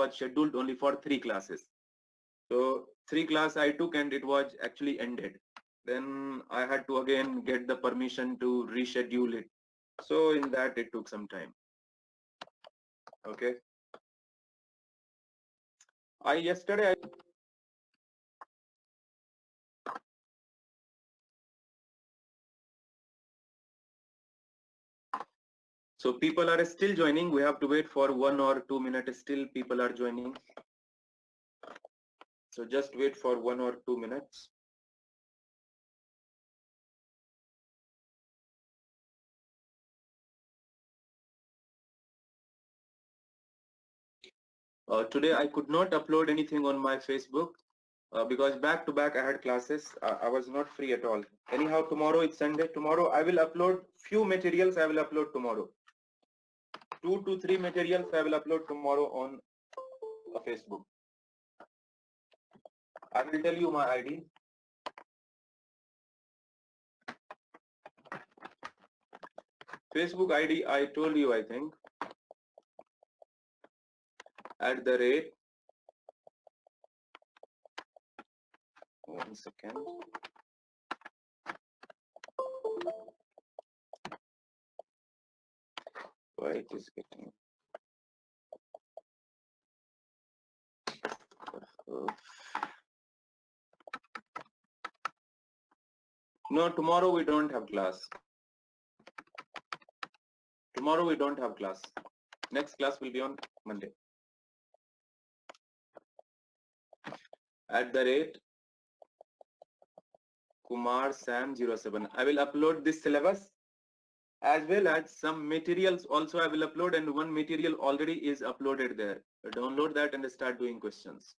was scheduled only for 3 classes. So 3 class I took and it was actually ended. Then I had to again get the permission to reschedule it. So in that it took some time. Okay. Yesterday so people are still joining. We have to wait for 1 or 2 minutes. Still people are joining. So just wait for 1 or 2 minutes. Today I could not upload anything on my Facebook because back to back I had classes. I was not free at all. Anyhow, tomorrow it's Sunday. Tomorrow I will upload few materials. I will upload tomorrow. 2 to 3 materials I will upload tomorrow on Facebook. I will tell you my ID. Facebook ID I told you, I think. @ 1 second. Why it is getting no, tomorrow we don't have class. Tomorrow we don't have class. Next class will be on Monday. @ Kumar Sam 07. I will upload this syllabus as well as some materials also I will upload, and one material already is uploaded there. Download that and start doing questions.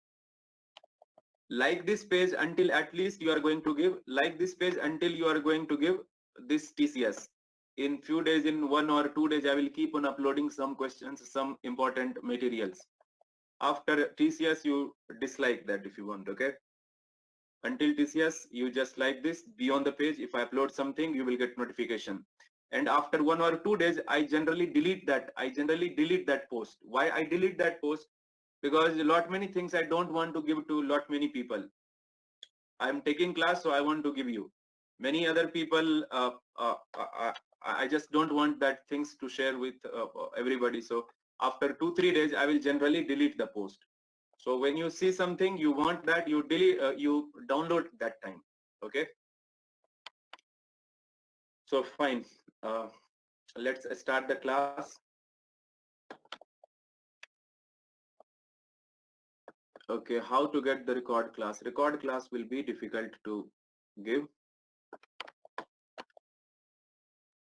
Like this page until at least you are going to give, like this page until you are going to give this TCS. In few days, in 1 or 2 days, I will keep on uploading some questions, some important materials. After TCS, you dislike that if you want, okay? Until TCS, you just like this, be on the page. If I upload something, you will get notification. And after 1 or 2 days, I generally delete that. I generally delete that post. Why I delete that post? Because a lot many things I don't want to give to lot many people. I'm taking class, so I want to give you. Many other people, I just don't want that things to share with everybody. So after 2-3 days, I will generally delete the post. So when you see something you want that, you delete, you download that time. Okay. So fine. Let's start the class. Okay, how to get the record class? Record class will be difficult to give.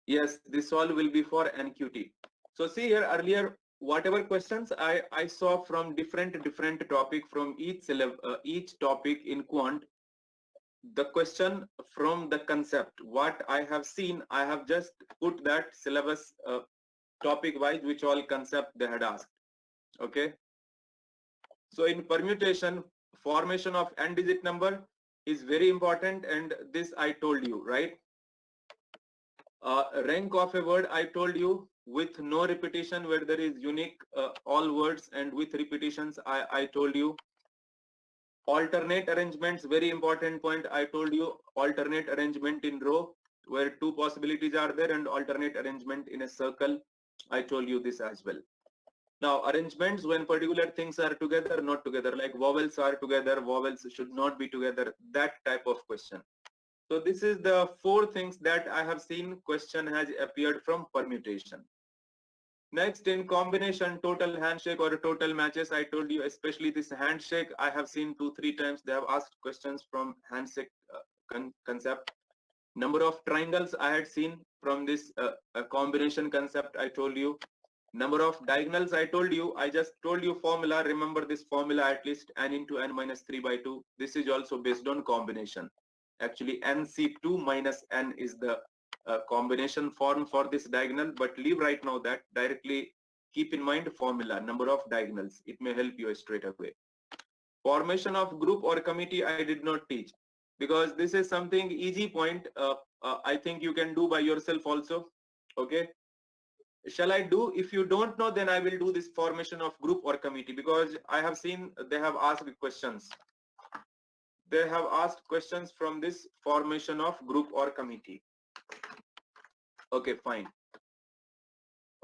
Yes, this all will be for NQT. So see here earlier, whatever questions I saw from different topic from each topic in quant, the question from the concept, what I have seen, I have just put that syllabus topic wise, which all concept they had asked. Okay. So in permutation, formation of n digit number is very important, and this I told you, right? Rank of a word I told you, with no repetition where there is unique all words, and with repetitions I told you. Alternate arrangements, very important point, I told you. Alternate arrangement in row where 2 possibilities are there, and alternate arrangement in a circle, I told you this as well. Now arrangements when particular things are together, not together, like vowels are together, vowels should not be together, that type of question. So this is the 4 things that I have seen question has appeared from permutation. Next, in combination, total handshake or total matches, I told you, especially this handshake, I have seen 2-3 times they have asked questions from handshake concept. Number of triangles I had seen from this combination concept, I told you. Number of diagonals, I told you, I just told you formula. Remember this formula at least, n into n minus 3/2. This is also based on combination. Actually, NC2 minus n is the combination form for this diagonal, but leave right now that. Directly keep in mind formula, number of diagonals. It may help you straight away. Formation of group or committee, I did not teach, because this is something easy point. I think you can do by yourself also. Okay. shall I do? If you don't know, then I will do this formation of group or committee, because I have seen they have asked questions. They have asked questions from this formation of group or committee. Okay, fine.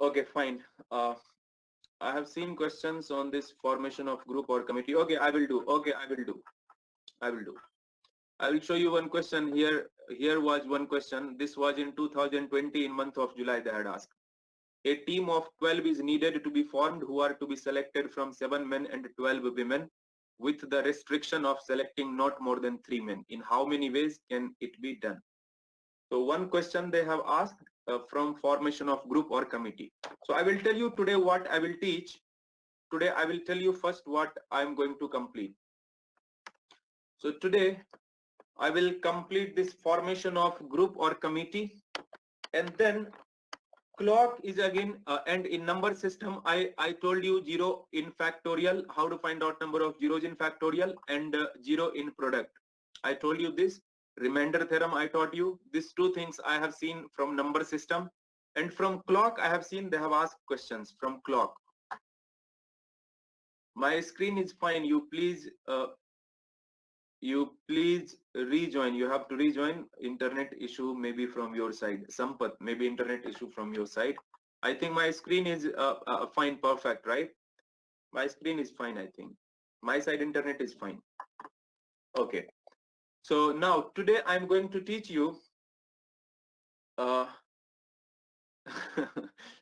Okay, fine. I have seen questions on this formation of group or committee. Okay, I will do. Okay, I will do. I will do. I will show you one question here. Here was one question. This was in 2020 in month of July. They had asked. A team of 12 is needed to be formed who are to be selected from 7 men and 12 women with the restriction of selecting not more than 3 men. In how many ways can it be done? So one question they have asked from formation of group or committee. So I will tell you today what I will teach. Today I will tell you first what I am going to complete. So today I will complete this formation of group or committee, and then clock is again and in number system I told you 0 in factorial, how to find out number of zeros in factorial, and 0 in product. I told you this. Remainder theorem I taught you. These two things I have seen from number system, and from clock I have seen they have asked questions from clock. My screen is fine. You please rejoin. You have to rejoin. Internet issue maybe from your side. Sampath, maybe internet issue from your side. I think my screen is fine, perfect, right? My screen is fine, I think. My side internet is fine. Okay. So now today I'm going to teach you.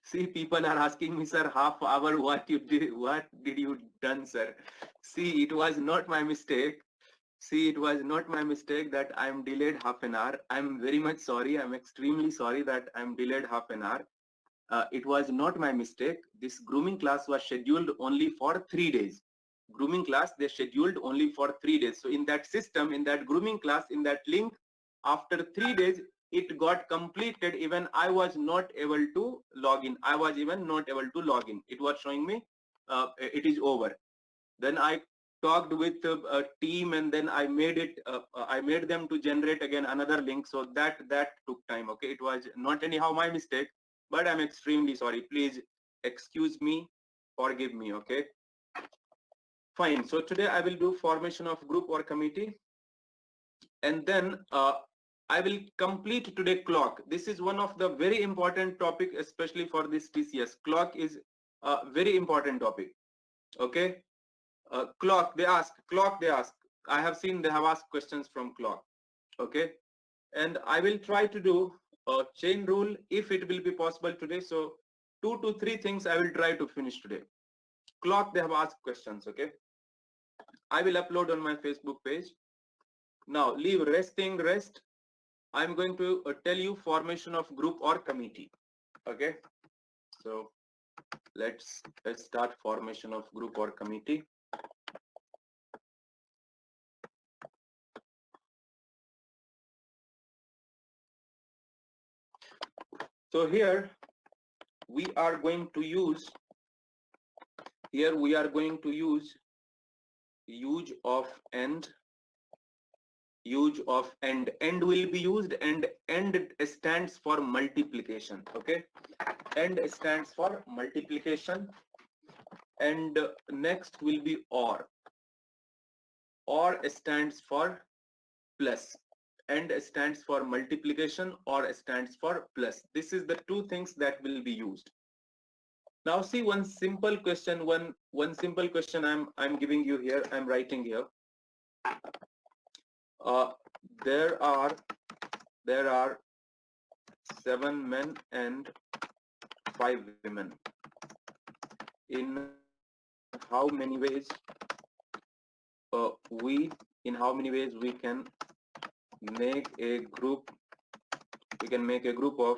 See, people are asking me, sir, half hour what did you done, sir? See, it was not my mistake. See, it was not my mistake that I'm delayed half an hour. I'm very much sorry. I'm extremely sorry that I'm delayed half an hour. It was not my mistake. This grooming class was scheduled only for 3 days. Grooming class, they scheduled only for 3 days. So in that system, in that grooming class, in that link, after 3 days, it got completed. Even I was not able to log in. I was even not able to log in. It was showing me it is over. Then I talked with a team, and then I made it. I made them to generate again another link. So that took time. Okay, it was not anyhow my mistake, but I'm extremely sorry. Please excuse me, forgive me. Okay, fine. So today I will do formation of group or committee, and then I will complete today clock. This is one of the very important topic, especially for this TCS. Clock is a very important topic. Okay. Clock they ask. I have seen they have asked questions from clock. Okay, and I will try to do a chain rule if it will be possible today. So 2 to 3 things I will try to finish today. Clock they have asked questions. Okay, I will upload on my Facebook page. Now leave resting rest. I'm going to tell you formation of group or committee. Okay, so let's start formation of group or committee. So here we are going to use use of end. End will be used, and end stands for multiplication. Okay, end stands for multiplication, and next will be or stands for plus. End stands for multiplication, or stands for plus. This is the two things that will be used. Now see one simple question, one simple question I'm giving you here. I'm writing here. There are 7 men and 5 women. In how many ways we can make a group? We can make a group of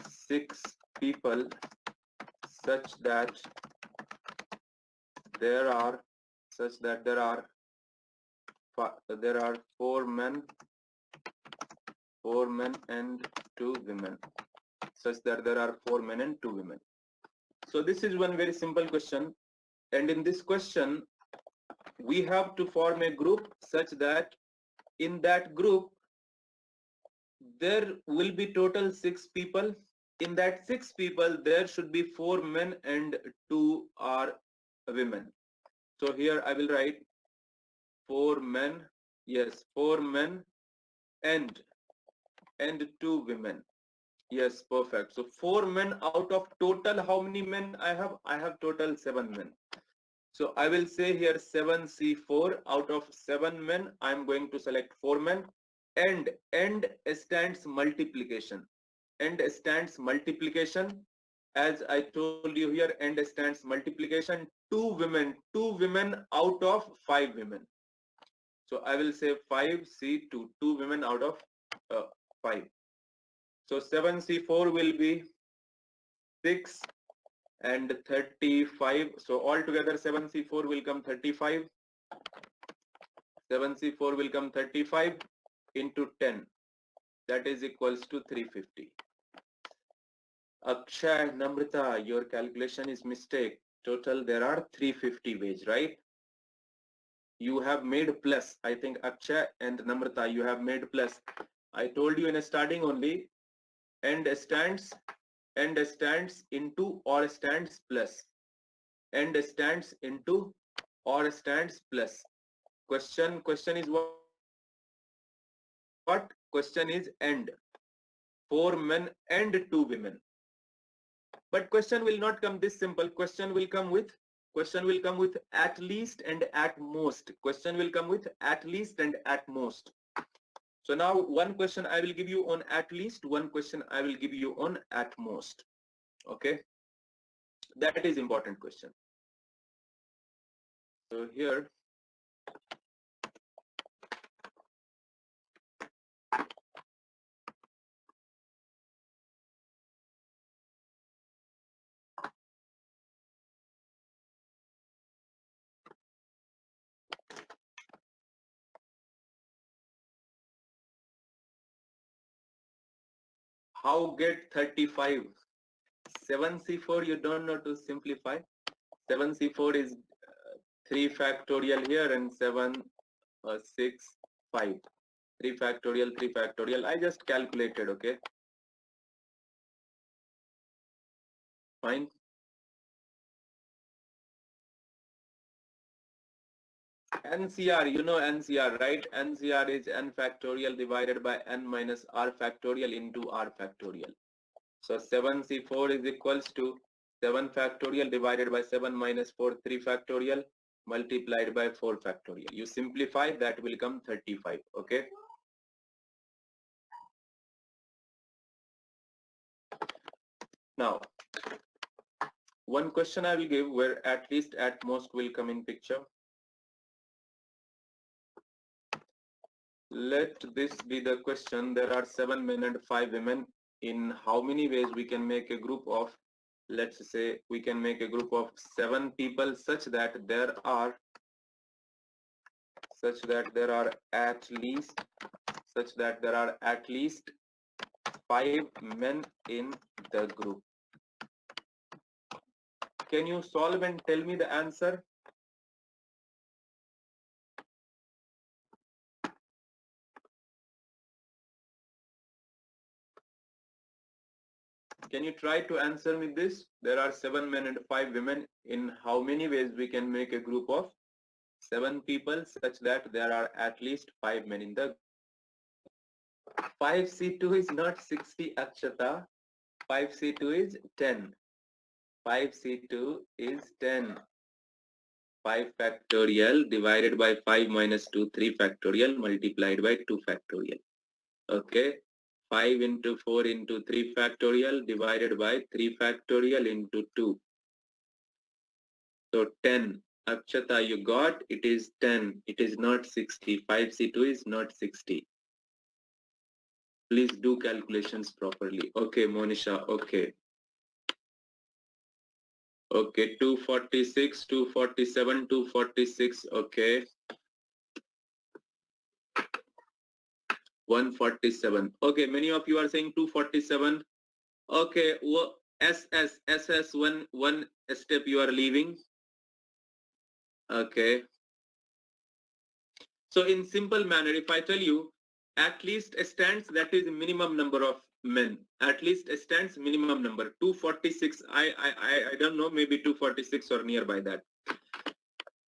6 people such that there are 4 men and 2 women, such that there are 4 men and 2 women. So this is one very simple question, and in this question we have to form a group such that in that group there will be total 6 people, in that 6 people, there should be 4 men and 2 are women. So here I will write 4 men, yes, 4 men and 2 women. Yes, perfect. So 4 men out of total, how many men I have? I have total 7 men. So I will say here 7C4, out of 7 men, I'm going to select 4 men, and stands multiplication. And stands multiplication, as I told you here, and stands multiplication, 2 women out of 5 women. So I will say 5C2, 2 women out of 5. So 7C4 will be 6 and 35. So altogether 7C4 will come 35. 7C4 will come 35 into 10. That is equals to 350. Akshay, Namrata, your calculation is mistake. Total there are 350 ways, right? You have made plus. I think Akshay and Namrata, you have made plus. I told you in a starting only, and stands into or stands plus. And stands into or stands plus. Question is what? Question is and. 4 men and 2 women. But question will not come this simple. Question will come with at least and at most. Question will come with at least and at most. So now one question I will give you on at least, one question I will give you on at most. Okay, that is important question. So here how get 35? 7C4 you don't know to simplify. 7C4 is 3 factorial here and 7, 6, 5. 3 factorial, 3 factorial. I just calculated, okay? Fine. NCR, you know NCR, right? NCR is n factorial divided by n minus r factorial into r factorial. So 7C4 is equals to 7 factorial divided by 7 minus 4, 3 factorial multiplied by 4 factorial. You simplify, that will come 35, okay? Now, one question I will give where at least at most will come in picture. Let this be the question. There are 7 men and 5 women. In how many ways we can make a group of, let's say we can make a group of 7 people such that there are at least 5 men in the group. Can you solve and tell me the answer? Can you try to answer me this? There are 7 men and 5 women. In how many ways we can make a group of 7 people such that there are at least 5 men in the 5C2 is not 60, Akshata. 5C2 is 10. 5C2 is 10. 5 factorial divided by 5 minus 2, 3 factorial multiplied by 2 factorial. Okay. 5 into 4 into 3 factorial divided by 3 factorial into 2. So 10. Akshata, you got, it is 10. It is not 60. 5C2 is not 60. Please do calculations properly. Okay, Monisha, okay. Okay, 246, 247, 246, okay. 147. Okay, many of you are saying 247. Okay, SS, one step you are leaving. Okay. So in simple manner, if I tell you at least stands, that is minimum number of men. At least stands minimum number 246. I don't know, maybe 246 or nearby that.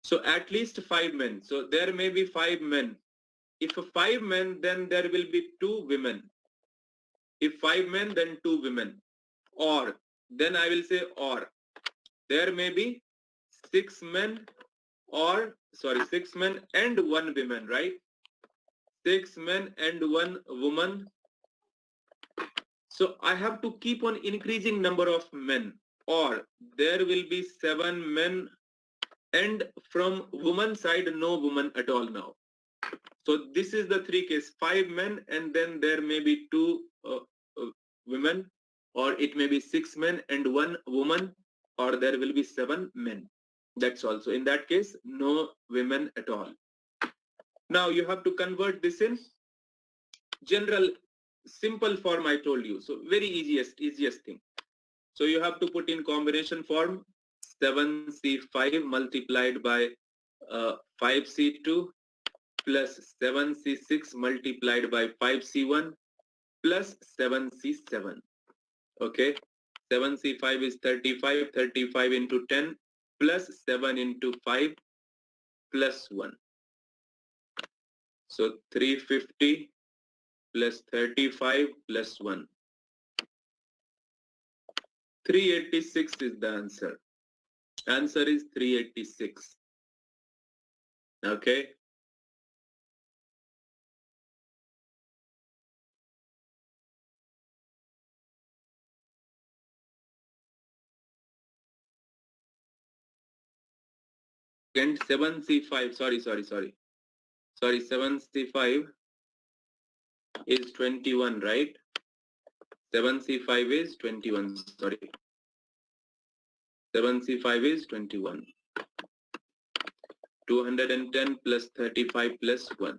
So at least 5 men. So there may be 5 men. If 5 men, then there will be 2 women. If 5 men, then 2 women. Or then I will say or there may be 6 men or 6 men and 1 woman, right? 6 men and 1 woman. So I have to keep on increasing number of men, or there will be 7 men and from woman side no woman at all now. So this is the 3 case, 5 men and then there may be 2 women, or it may be 6 men and 1 woman, or there will be 7 men. That's also in that case no women at all. Now you have to convert this in general simple form. I told you, so very easiest thing. So you have to put in combination form 7C5 multiplied by 5C2 plus 7C6 multiplied by 5C1 plus 7C7. Okay, 7C5 is 35, 35 into 10 plus 7 into 5 plus 1. So 350 plus 35 plus 1. 386 is the answer. Answer is 386. Okay. And 7C5, sorry, 7C5 is 21, right? 7C5 is 21, sorry. 7C5 is 21. 210 plus 35 plus 1.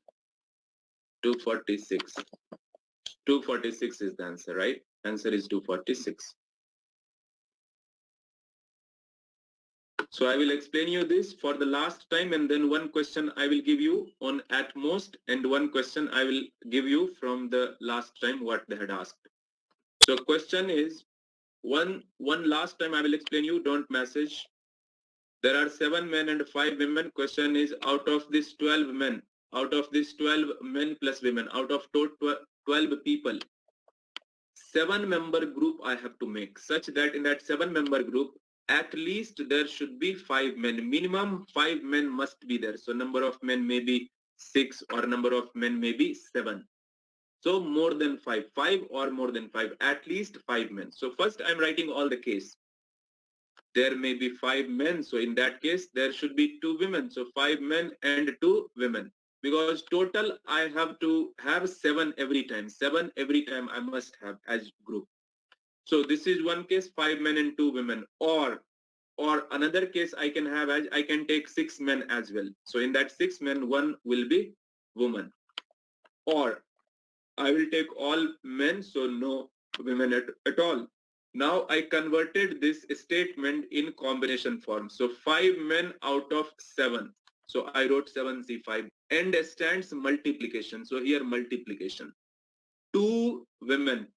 246. 246 is the answer, right? Answer is 246. So I will explain you this for the last time, and then one question I will give you on at most, and one question I will give you from the last time what they had asked. So question is, one last time I will explain you, don't message. There are 7 men and 5 women. Question is, out of this 12 men, out of this 12 men plus women, out of total 12 people, 7-member group I have to make, such that in that 7-member group, at least there should be 5 men. Minimum 5 men must be there. So number of men may be 6 or number of men may be 7. So more than 5 or more than 5, at least 5 men. So first I'm writing all the case. There may be 5 men. So in that case, there should be 2 women. So 5 men and 2 women. Because total I have to have 7 every time. 7 every time I must have as group. So this is one case, 5 men and 2 women. Or another case I can have as I can take 6 men as well. So in that 6 men, 1 will be woman. Or I will take all men, so no women at all. Now I converted this statement in combination form. So 5 men out of 7. So I wrote 7C5 and stands multiplication. So here multiplication. 2 women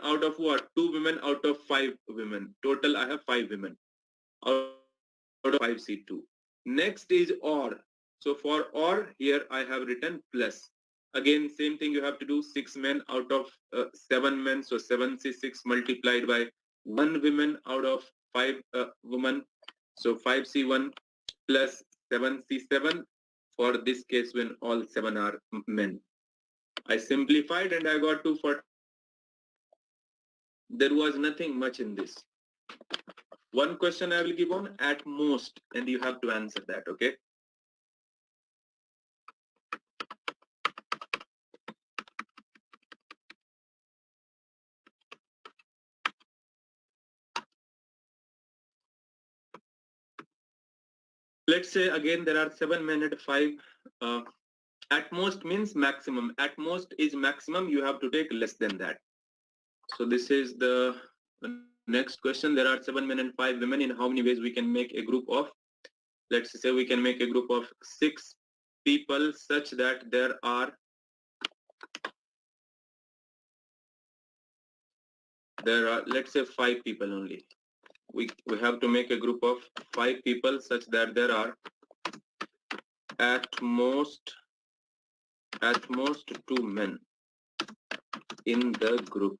out of what? 2 women out of 5 women. Total I have 5 women out of 5C2. Next is or. So for or, here I have written plus. Again, same thing you have to do, 6 men out of 7 men. So 7C6 multiplied by 1 woman out of 5 women. So 5C1 plus 7C7 for this case when all 7 are men. I simplified and I got 240. There was nothing much in this. One question I will give on at most, and you have to answer that, okay? Let's say again there are 7 men and 5. At most means maximum. At most is maximum. You have to take less than that. So this is the next question. There are 7 men and 5 women. In how many ways we can make a group of? Let's say we can make a group of 6 people such that there are there are, let's say, 5 people only. We have to make a group of 5 people such that there are at most 2 men in the group.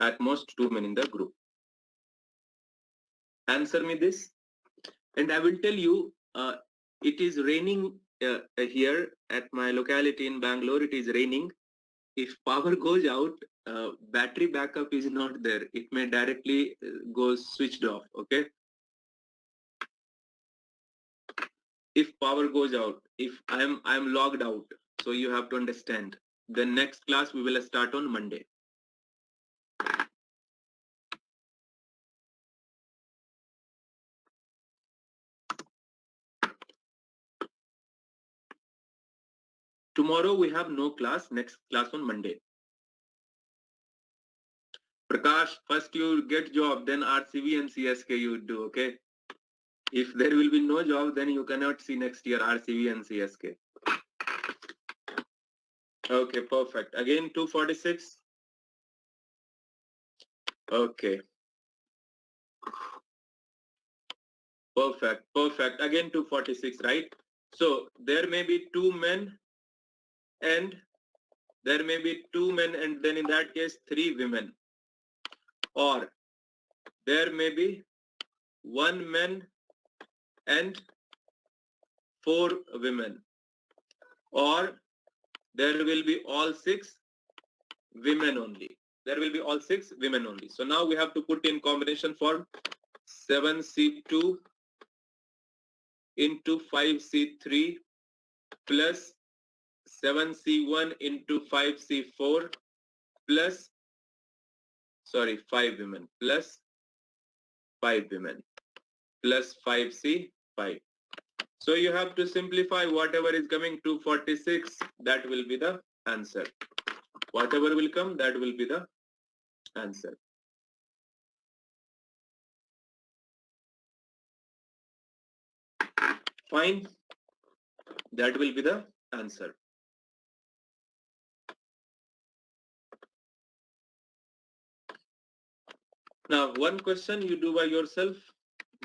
At most 2 men in the group. Answer me this, and I will tell you, it is raining here at my locality in Bangalore. It is raining. If power goes out, battery backup is not there. It may directly go switched off. Okay. If power goes out, if I'm logged out, so you have to understand. The next class we will start on Monday. Tomorrow we have no class. Next class on Monday. Prakash, first you get job, then RCB and CSK you do. Okay. If there will be no job, then you cannot see next year RCB and CSK. Okay, perfect. Again, 246. Okay. Perfect, perfect. Again, 246, right? So there may be 2 men and there may be 2 men and then in that case 3 women. Or there may be 1 man and 4 women. Or there will be all 6 women only. There will be all 6 women only. So now we have to put in combination form 7C2 into 5C3 plus 7C1 into 5C4 plus, 5 women plus 5 women plus 5C5. So you have to simplify whatever is coming 246, that will be the answer. Whatever will come, that will be the answer. Fine. That will be the answer. Now, one question you do by yourself.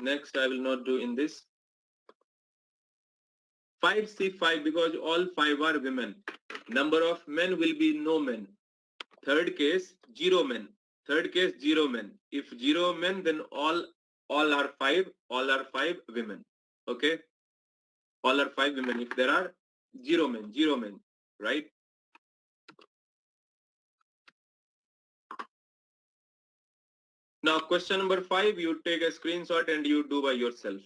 Next, I will not do in this. 5C5, because all 5 are women. Number of men will be no men. Third case, 0 men. Third case, 0 men. If 0 men, then all are 5. All are 5 women. Okay? All are 5 women. If there are 0 men, right? Now, question number 5, you take a screenshot and you do by yourself.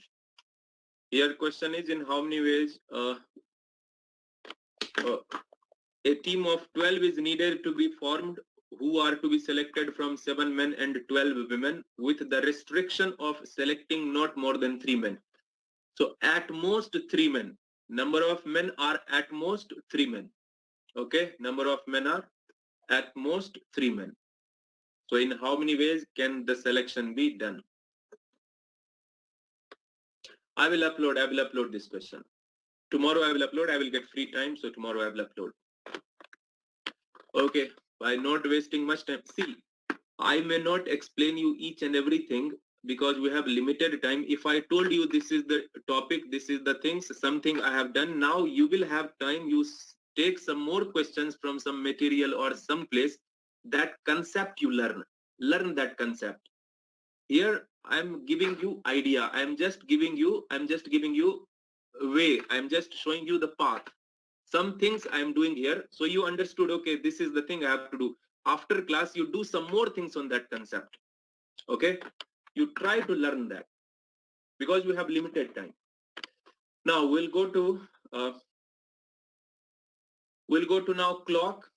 Here, question is, in how many ways a team of 12 is needed to be formed, who are to be selected from 7 men and 12 women, with the restriction of selecting not more than 3 men. So at most 3 men. Number of men are at most 3 men. Okay, number of men are at most 3 men. So in how many ways can the selection be done? I will upload this question. Tomorrow I will upload. I will get free time, so tomorrow I will upload. Okay, by not wasting much time. See, I may not explain you each and everything because we have limited time. If I told you this is the topic, this is the things, something I have done, now you will have time. You take some more questions from some material or some place. That concept you learn that concept. Here I'm giving you idea. I'm just giving you way. I'm just showing you the path. Some things I'm doing here, so you understood, okay, this is the thing I have to do. After class, you do some more things on that concept. Okay, you try to learn that because we have limited time. Now we'll go to now clock,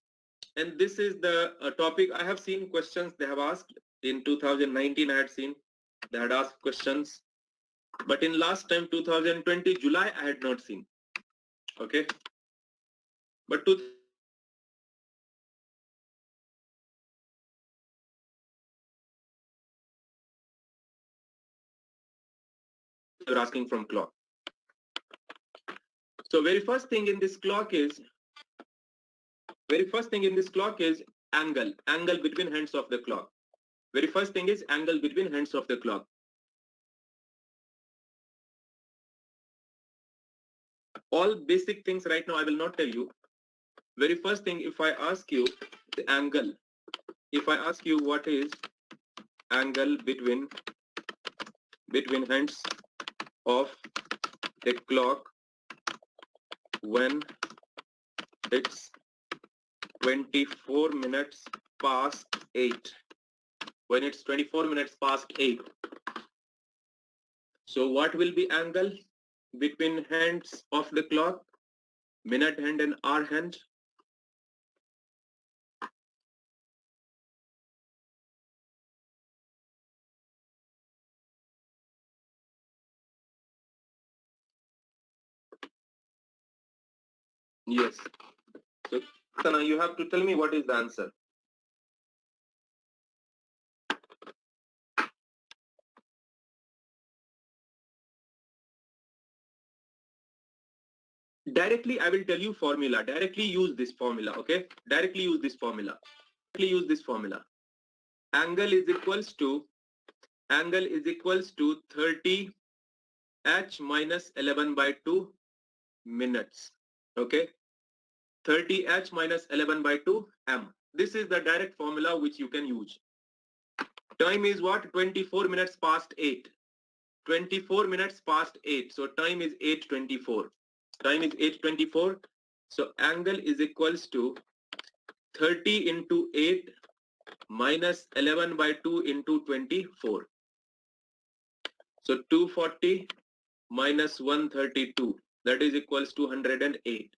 and this is the topic. I have seen questions they have asked in 2019. I had seen they had asked questions, but in last time 2020 July I had not seen. Okay, but you're asking from clock. So very first thing in this clock is angle between hands of the clock. Very first thing is angle between hands of the clock. All basic things right now I will not tell you. Very first thing, if I ask you the angle, if I ask you what is angle between hands of a clock when it's 24 minutes past 8, when it's 24 minutes past 8, so what will be angle between hands of the clock, minute hand and hour hand? Yes. So Sana, you have to tell me what is the answer. Directly I will tell you formula. Directly use this formula, okay? Directly use this formula. Directly use this formula. Angle is equals to 30 h minus 11 by 2 minutes. Okay? 30 h minus 11 by 2 m. This is the direct formula which you can use. Time is what? 24 minutes past 8. 24 minutes past 8. So time is 8:24. Time is 8:24. So angle is equals to 30 into 8 minus 11 by 2 into 24. So 240 minus 132. That is equals to 108.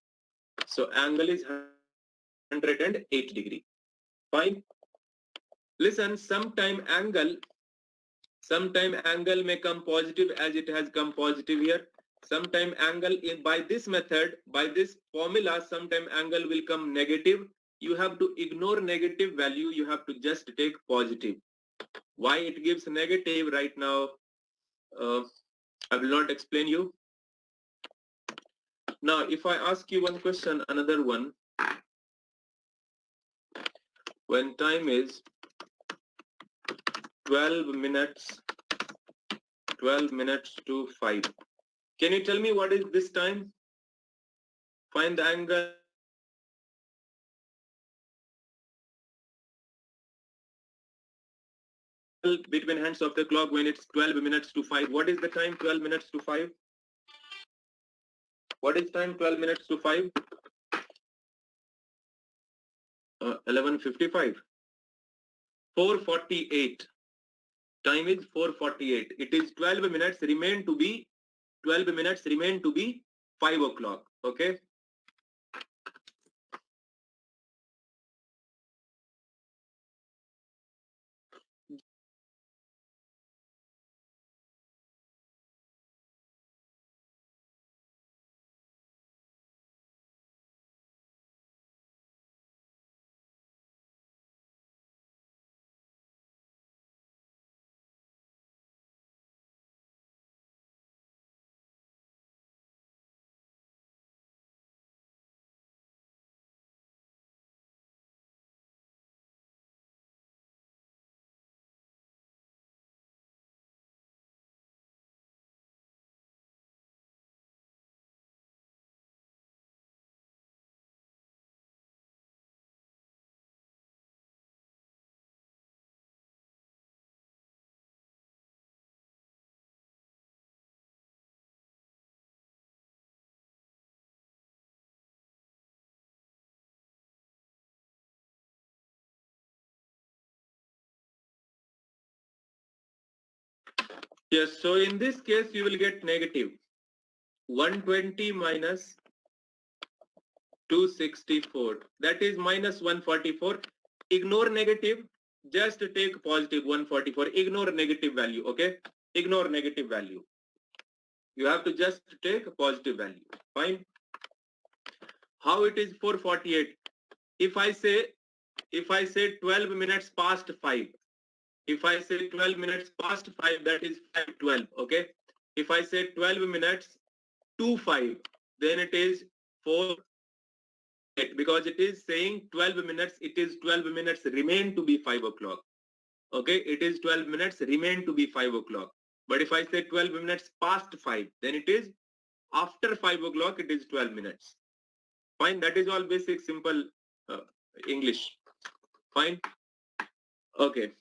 So angle is 108 degree. Fine. Listen, sometime angle may come positive as it has come positive here. Sometime angle by this method, by this formula, sometime angle will come negative. You have to ignore negative value. You have to just take positive. Why it gives negative right now, I will not explain you. Now, if I ask you one question, another one, when time is 12 minutes to 5, can you tell me what is this time? Find the angle between hands of the clock when it's 12 minutes to 5. What is the time 12 minutes to 5? What is time 12 minutes to 5? 11:55. 4:48. Time is 4:48. It is 12 minutes remain to be 5 o'clock. Okay. Yes, so in this case, you will get negative 120 minus 264. That is minus 144. Ignore negative. Just take positive 144. Ignore negative value. Okay. Ignore negative value. You have to just take a positive value. Fine. How it is 448? If I say 12 minutes past 5. If I say 12 minutes past 5, that is 5:12. Okay. If I say 12 minutes to 5, then it is 4 because it is saying 12 minutes. It is 12 minutes remain to be 5 o'clock. Okay, it is 12 minutes remain to be 5 o'clock. But if I say 12 minutes past 5, then it is after 5 o'clock, it is 12 minutes. Fine, that is all basic, simple uh, English. Fine. Okay.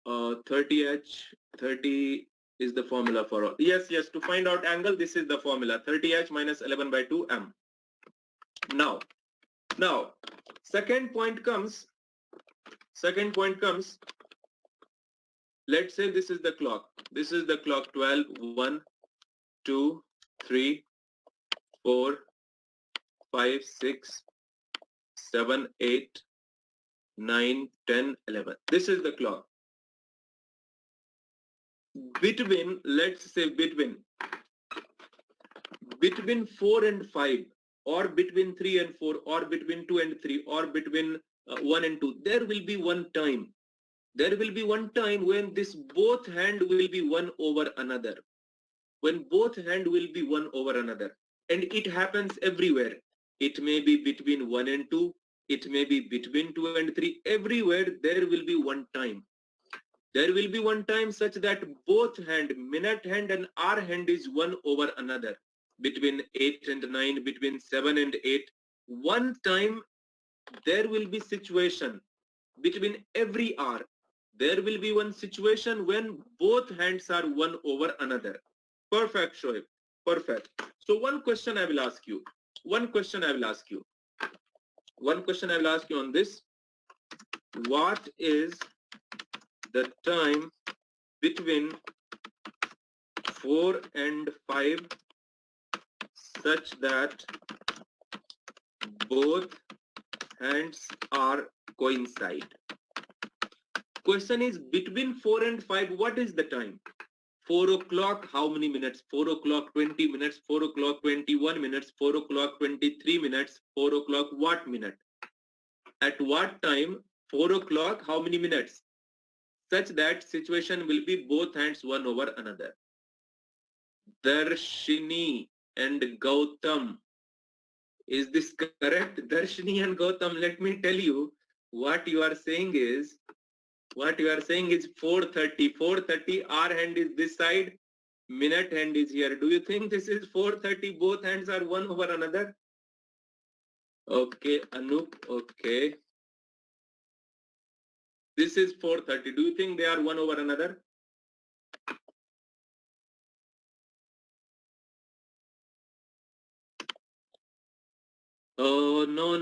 30H, 30 is the formula for all. Yes, to find out angle, this is the formula. 30H minus 11 by 2M. Now, second point comes, let's say this is the clock. This is the clock 12, 1, 2, 3, 4, 5, 6, 7, 8, 9, 10, 11. This is the clock. Between, let's say between 4 and 5, or between 3 and 4, or between 2 and 3, or between 1 and 2, there will be one time. There will be one time when this both hand will be one over another. When both hand will be one over another. And it happens everywhere. It may be between 1 and 2. It may be between 2 and 3. Everywhere there will be one time. There will be one time such that both hand, minute hand and hour hand is one over another. Between 8 and 9, between 7 and 8. One time there will be situation between every hour. There will be one situation when both hands are one over another. Perfect, Shoaib. Perfect. So one question I will ask you. One question I will ask you on this. What is the time between 4 and 5 such that both hands are coincide? Question is between 4 and 5, what is the time? 4 o'clock, how many minutes? 4 o'clock, 20 minutes, 4 o'clock, 21 minutes, 4 o'clock, 23 minutes, 4 o'clock, what minute? At what time? 4 o'clock, how many minutes? Such that situation will be both hands one over another. Darshini and Gautam. Is this correct? Darshini and Gautam, let me tell you, what you are saying is 4:30. 4:30, our hand is this side, minute hand is here. Do you think this is 4:30? Both hands are one over another? Okay, Anup, okay. This is 4:30. Do you think they are one over another? Oh, no,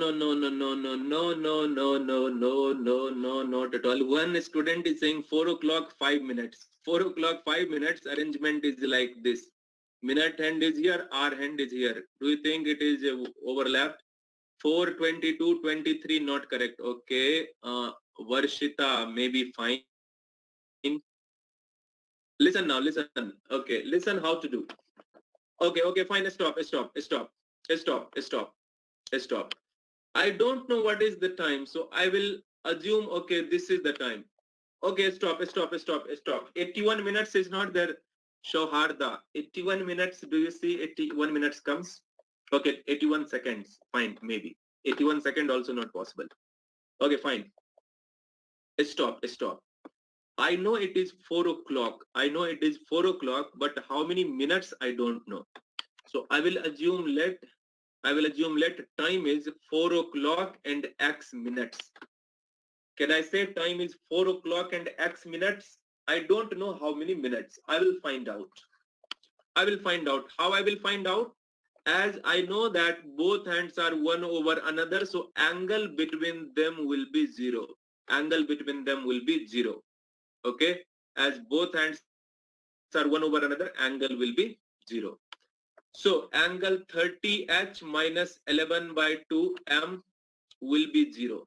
not at all. One student is saying 4 o'clock, 5 minutes. 4 o'clock, 5 minutes, arrangement is like this. Minute hand is here, hour hand is here. Do you think it is overlapped? 4:22, 23, not correct. Okay, Varshita may be fine. Listen now, listen. Okay, listen how to do. Okay, fine, stop. I don't know what is the time, so I will assume, okay, this is the time. Okay, stop. 81 minutes is not there, Shoharda. 81 minutes, do you see 81 minutes comes? Okay, 81 seconds, fine, maybe. 81 second also not possible. Okay, fine. Stop. I know it is 4 o'clock. But how many minutes I don't know. So I will assume let time is 4 o'clock and X minutes. Can I say time is 4 o'clock and X minutes? I don't know how many minutes. I will find out. How I will find out? As I know that both hands are one over another, so angle between them will be 0. Okay? As both hands are one over another, angle will be 0. So angle 30H minus 11 by 2M will be 0.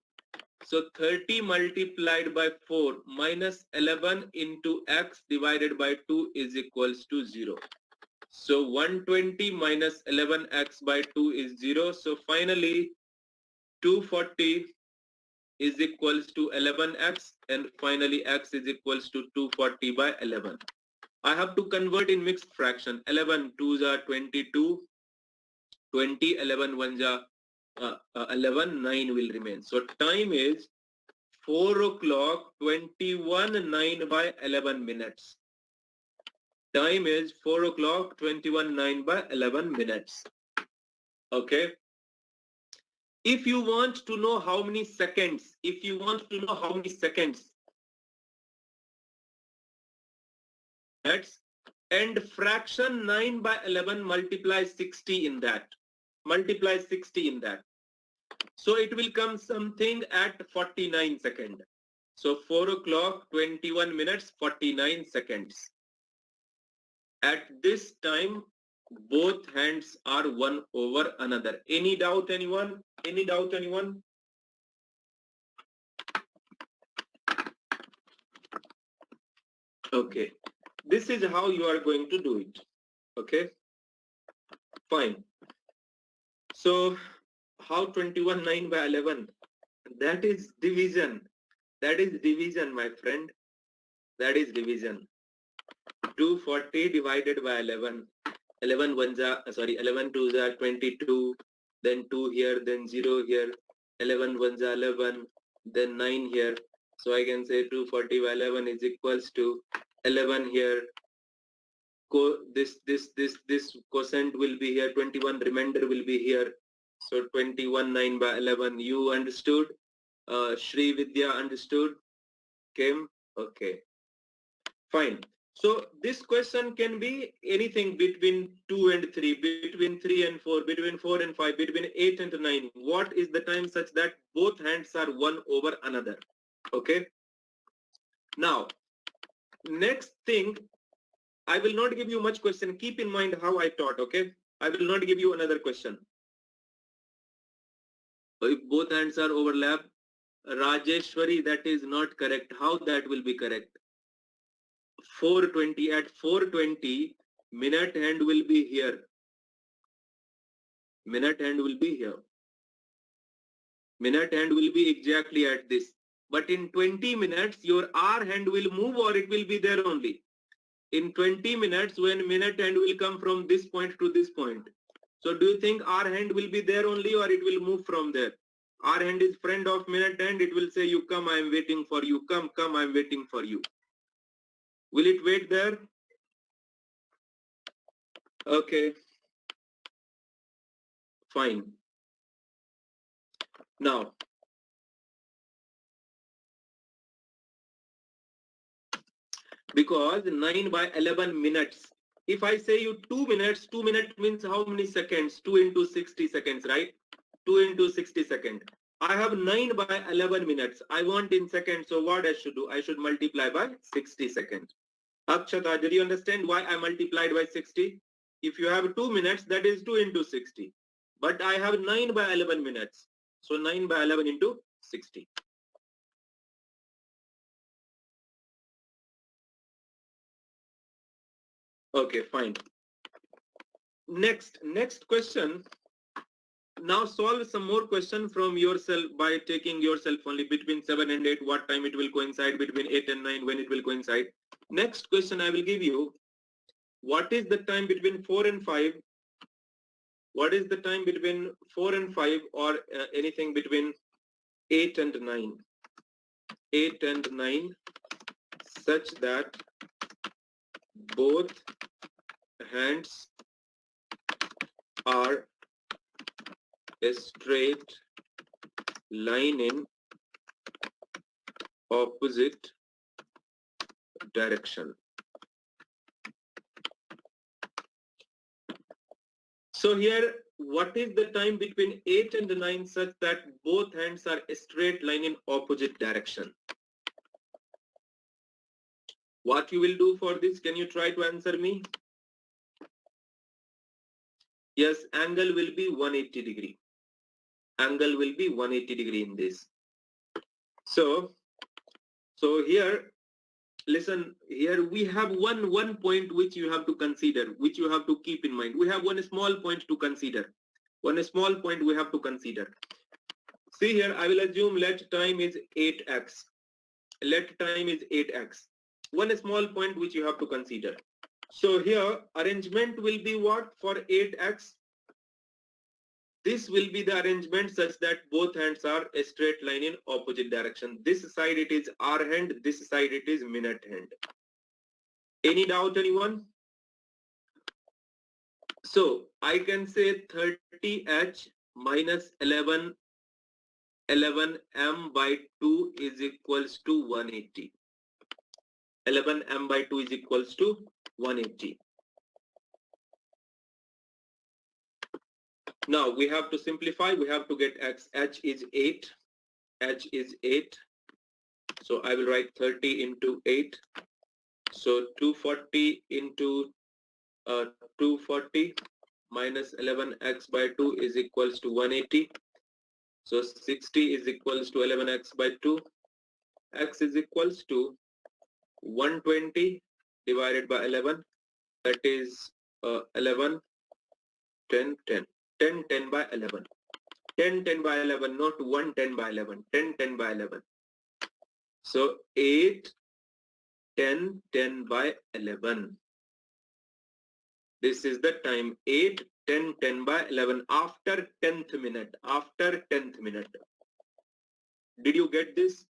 So 30 multiplied by 4 minus 11 into X divided by 2 is equals to 0. So 120 minus 11X by 2 is 0. So finally 240 is equals to 11X, and finally X is equals to 240 by 11. I have to convert in mixed fraction. 11 2s are 22, 20, 11 1s are 11, 9 will remain. So time is 4 o'clock 21 9 by 11 minutes. Time is 4 o'clock 21 9 by 11 minutes. Okay. If you want to know how many seconds, and fraction 9 by 11 multiply 60 in that. So it will come something at 49 seconds. So 4 o'clock 21 minutes 49 seconds. At this time, both hands are one over another. Any doubt, anyone? Okay. This is how you are going to do it. Okay. Fine. So how 21 9 by 11? That is division. My friend. That is division. 240 divided by 11. 11 2s are 22. Then 2 here, then 0 here. 11 1s are 11. Then 9 here. So I can say 240 by 11 is equals to 11 here. This quotient will be here. 21 remainder will be here. So 21 9 by 11. You understood? Shri Vidya understood? Kim? Okay. Fine. So this question can be anything between 2 and 3, between 3 and 4, between 4 and 5, between 8 and 9. What is the time such that both hands are one over another? Okay. Now, next thing, I will not give you much question. Keep in mind how I taught, okay? I will not give you another question. If both hands are overlapped, Rajeshwari, that is not correct. How that will be correct? 420, at 420, minute hand will be here. Minute hand will be here. Minute hand will be exactly at this. But in 20 minutes, your R hand will move or it will be there only. In 20 minutes, when minute hand will come from this point to this point. So do you think R hand will be there only or it will move from there? R hand is friend of minute hand. It will say, you come, I am waiting for you. Come, I am waiting for you. Will it wait there? Okay. Fine. Now, because 9 by 11 minutes. If I say you 2 minutes, 2 minutes means how many seconds? 2 into 60 seconds, right? 2 into 60 seconds. I have 9 by 11 minutes. I want in seconds, so what I should do? I should multiply by 60 seconds. Akshata, did you understand why I multiplied by 60? If you have 2 minutes, that is 2 into 60. But I have 9 by 11 minutes. So 9 by 11 into 60. Okay, fine. Next question. Now solve some more question from yourself by taking yourself only between 7 and 8, what time it will coincide, between 8 and 9, when it will coincide. Next question I will give you, what is the time between 4 and 5? What is the time between 4 and 5 or anything between 8 and 9? 8 and 9 such that both hands are a straight line in opposite direction. So here, what is the time between 8 and 9 such that both hands are a straight line in opposite direction? What you will do for this? Can you try to answer me? Yes, angle will be 180 degree. Angle will be 180 degree in this. So here, listen, here we have one point which you have to consider, which you have to keep in mind. We have one small point to consider. One small point we have to consider. See here, I will assume let time is 8x. Let time is 8x. One small point which you have to consider. So here, arrangement will be what for 8x? this will be the arrangement such that both hands are a straight line in opposite direction. This side it is hour hand, this side it is minute hand. Any doubt, anyone? So I can say 30h minus 11 m by 2 is equals to 180. 11 m by 2 is equals to 180. Now we have to simplify. We have to get x. H is 8. H is 8. So I will write 30 into 8. So 240 into 240 minus 11x by 2 is equals to 180. So 60 is equals to 11x by 2. X is equals to 120 divided by 11. That is 11, 10, 10. 10, 10 by 11. 10, 10 by 11, not 1, 10 by 11. 10, 10 by 11. So 8, 10, 10 by 11. This is the time. 8, 10, 10 by 11 after 10th minute. After 10th minute. Did you get this?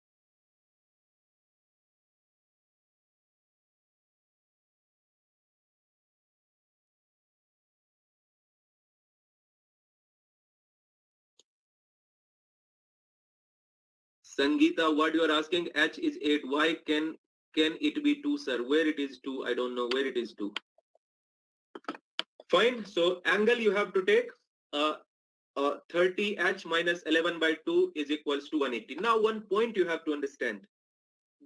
Sangeeta, what you are asking? H is 8. Why can it be 2, sir? Where it is 2? I don't know where it is 2. Fine. So angle you have to take 30h minus 11 by 2 is equals to 180. Now one point you have to understand.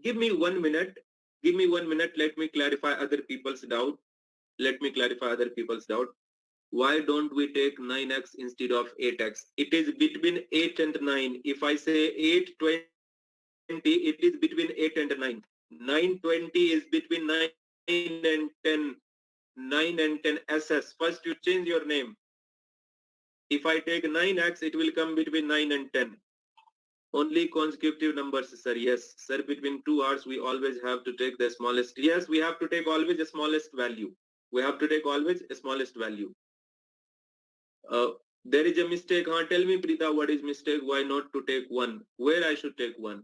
Give me 1 minute. Give me 1 minute. Let me clarify other people's doubt. Let me clarify other people's doubt. Why don't we take 9x instead of 8x? It is between 8 and 9. If I say 820, it is between 8 and 9. 920 is between 9 and 10. 9 and 10 SS. First you change your name. If I take 9x, it will come between 9 and 10. Only consecutive numbers, sir. Yes, sir. Between 2 hours, we always have to take the smallest. Yes, we have to take always the smallest value. We have to take always the smallest value. There is a mistake. Tell me, Preeta, what is mistake? Why not to take 1? Where I should take 1?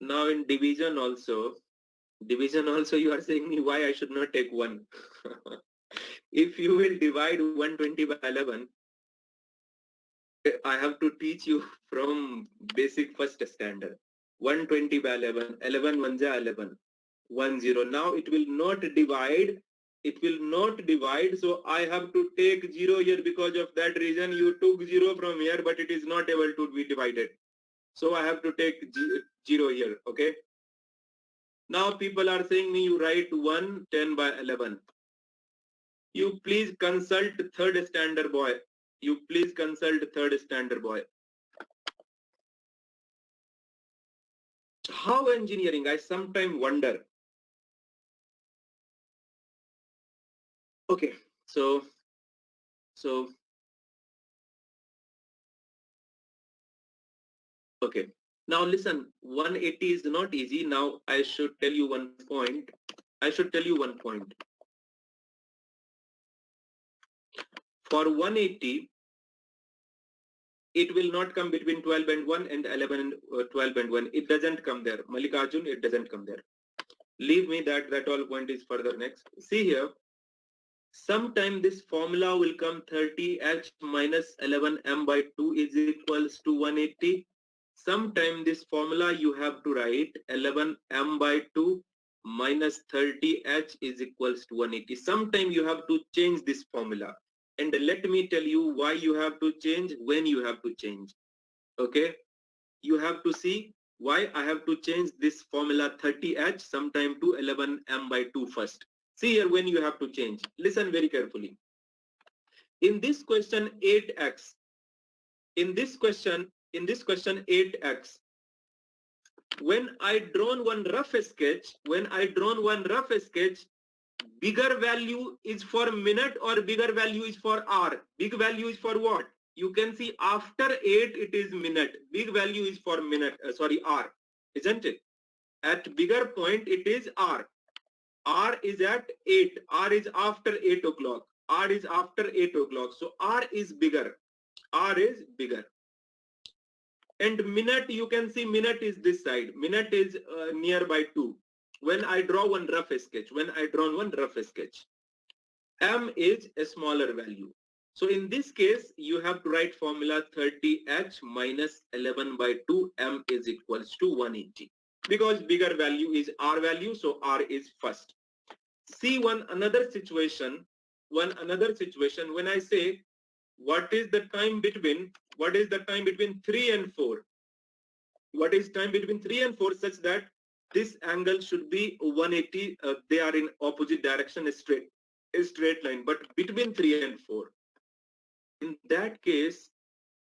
Now in division also you are saying me why I should not take 1. If you will divide 120 by 11, I have to teach you from basic first standard. 120 by 11, 11 1 11, 1 0. Now it will not divide. It will not divide. So I have to take 0 here. Because of that reason you took 0 from here, but it is not able to be divided. So I have to take 0 here. Okay. Now people are saying me you write 1 10 by 11. You please consult third standard boy. You please consult third standard boy. How engineering? I sometimes wonder. Okay, so okay. Now listen, 180 is not easy. Now I should tell you one point. For 180, it will not come between 12 and 1 and 11 and 12 and 1. It doesn't come there. Mallikarjun, it doesn't come there. Leave me that all point is further next. See here. Sometime this formula will come 30h minus 11m by 2 is equals to 180. Sometime this formula you have to write 11m by 2 minus 30h is equals to 180. Sometime you have to change this formula. And let me tell you why you have to change, when you have to change. Okay? You have to see why I have to change this formula 30h sometime to 11m by 2 first. See here when you have to change. Listen very carefully. In this question 8x. In this question 8x. When I drawn one rough sketch, bigger value is for minute or bigger value is for hour? Big value is for what? You can see after 8 it is minute. Big value is for minute, hour, isn't it? At bigger point it is hour. R is at 8. R is after 8 o'clock. R is after 8 o'clock. So R is bigger. R is bigger. And minute, you can see minute is this side. Minute is nearby 2. When I draw one rough sketch, M is a smaller value. So in this case, you have to write formula 30H minus 11 by 2, M is equals to 180. Because bigger value is R value, so R is first. See one another situation when I say what is the time between 3 and 4? What is time between 3 and 4 such that this angle should be 180? They are in opposite direction, a straight line, but between 3 and 4. In that case,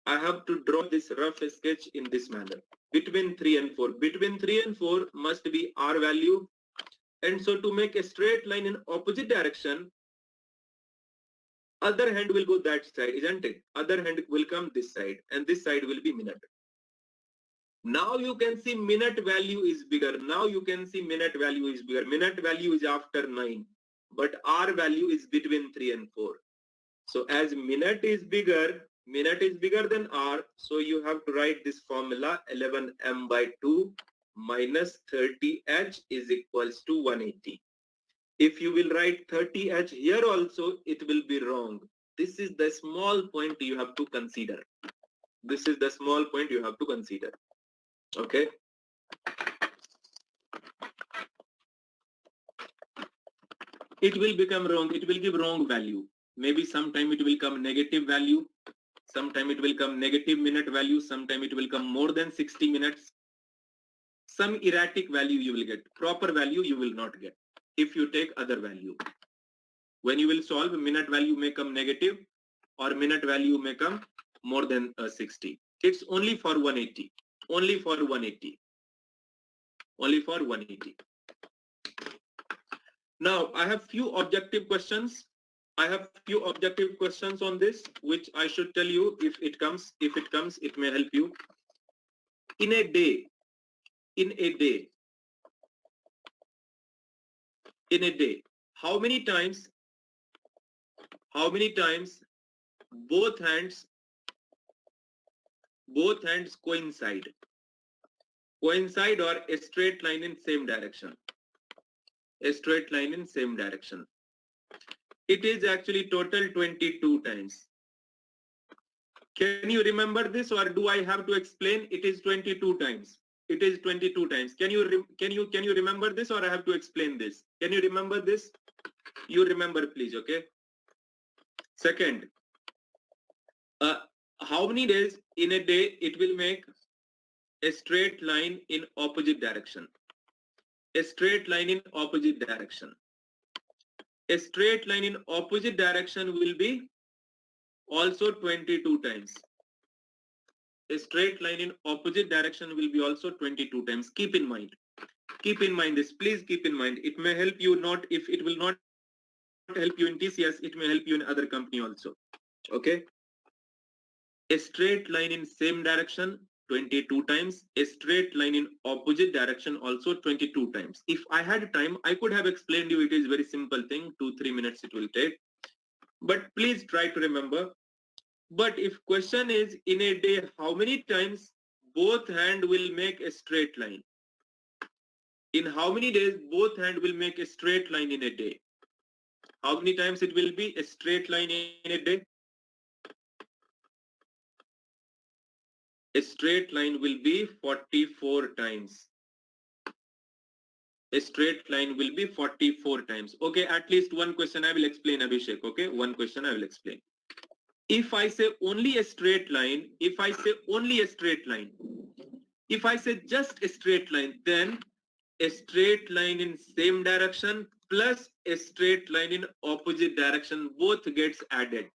I have to draw this rough sketch in this manner. Between 3 and 4. Between 3 and 4 must be R value. And so to make a straight line in opposite direction, other hand will go that side, isn't it? Other hand will come this side, and this side will be minute. Now you can see minute value is bigger. Minute value is after 9, but R value is between 3 and 4. So as minute is bigger than R, so you have to write this formula 11M by 2 minus 30H is equals to 180. If you will write 30H here also, it will be wrong. This is the small point you have to consider. Okay. It will become wrong. It will give wrong value. Maybe sometime it will come negative value. Sometime it will come negative minute value. Sometime it will come more than 60 minutes. Some erratic value you will get. Proper value you will not get if you take other value. When you will solve, minute value may come negative or minute value may come more than 60. It's only for 180. Only for 180. Now, I have few objective questions. On this, which I should tell you if it comes, it may help you. In a day, how many times both hands coincide or a straight line in same direction? It is actually total 22 times. Can you remember this, or do I have to explain? It is 22 times. Can you remember this, or I have to explain this? Can you remember this? You remember, please. Okay. Second, how many days in a day it will make a straight line in opposite direction? A straight line in opposite direction will be also 22 times. A straight line in opposite direction will be also 22 times. Keep in mind this. Please keep in mind. It may help you, not if it will not help you in TCS, it may help you in other company also. Okay. A straight line in same direction 22 times. A straight line in opposite direction also 22 times. If I had time, I could have explained you. It is very simple thing. 2-3 minutes it will take. But please try to remember. But if question is in a day, how many times both hand will make a straight line? In how many days both hand will make a straight line in a day? How many times it will be a straight line in a day? A straight line will be 44 times. A straight line will be 44 times. Okay, at least one question I will explain, Abhishek. Okay, one question I will explain. If I say only a straight line, if I say just a straight line, then a straight line in same direction plus a straight line in opposite direction both gets added.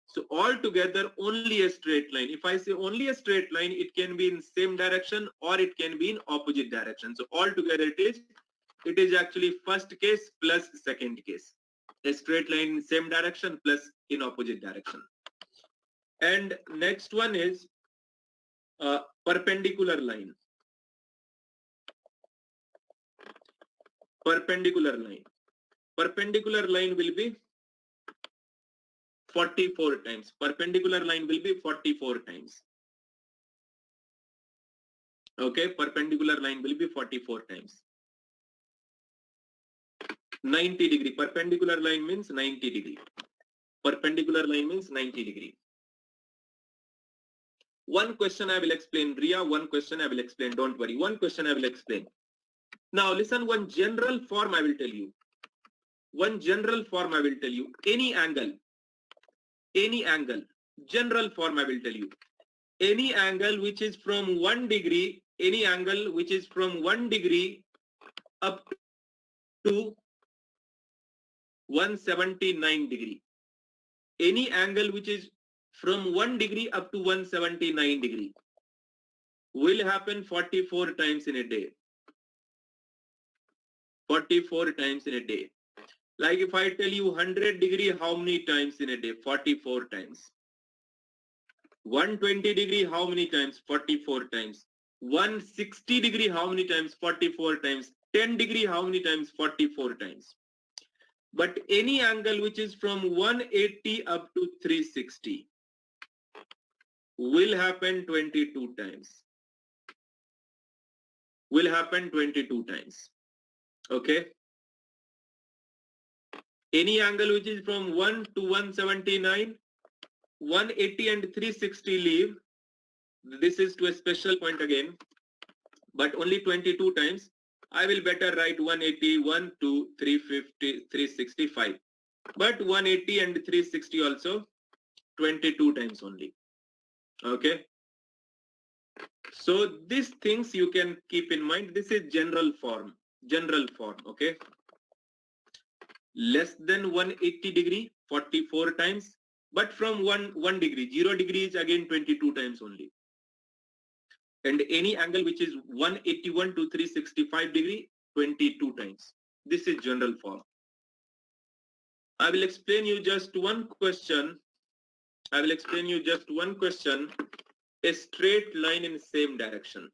So altogether only a straight line. If I say only a straight line, it can be in same direction or it can be in opposite direction. So altogether it is actually first case plus second case. A straight line in same direction plus in opposite direction. And next one is perpendicular line. Perpendicular line will be 44 times. Perpendicular line will be 44 times. Okay, perpendicular line will be 44 times. 90 degree. Perpendicular line means 90 degree. Perpendicular line means 90 degree. One question I will explain, Ria. One question I will explain. Don't worry. One question I will explain. Now listen, one general form I will tell you. One general form I will tell you. Any angle, general form I will tell you. Any angle which is from 1 degree, any angle which is from 1 degree up to 179 degree. Any angle which is from 1 degree up to 179 degree will happen 44 times in a day. 44 times in a day. Like if I tell you 100 degree, how many times in a day? 44 times. 120 degree, how many times? 44 times. 160 degree, how many times? 44 times. 10 degree, how many times? 44 times. But any angle which is from 180 up to 360 will happen 22 times. Will happen 22 times. Okay. Any angle which is from 1 to 179, 180 and 360 leave. This is to a special point again, but only 22 times. I will better write 180, 1, 2, 350, 365. But 180 and 360 also 22 times only. Okay. So these things you can keep in mind. This is general form. General form. Okay. Less than 180 degree, 44 times. But from 1 degree, 0 degree is again 22 times only. And any angle which is 181 to 365 degree, 22 times. This is general form. I will explain you just one question. I will explain you just one question. A straight line in same direction.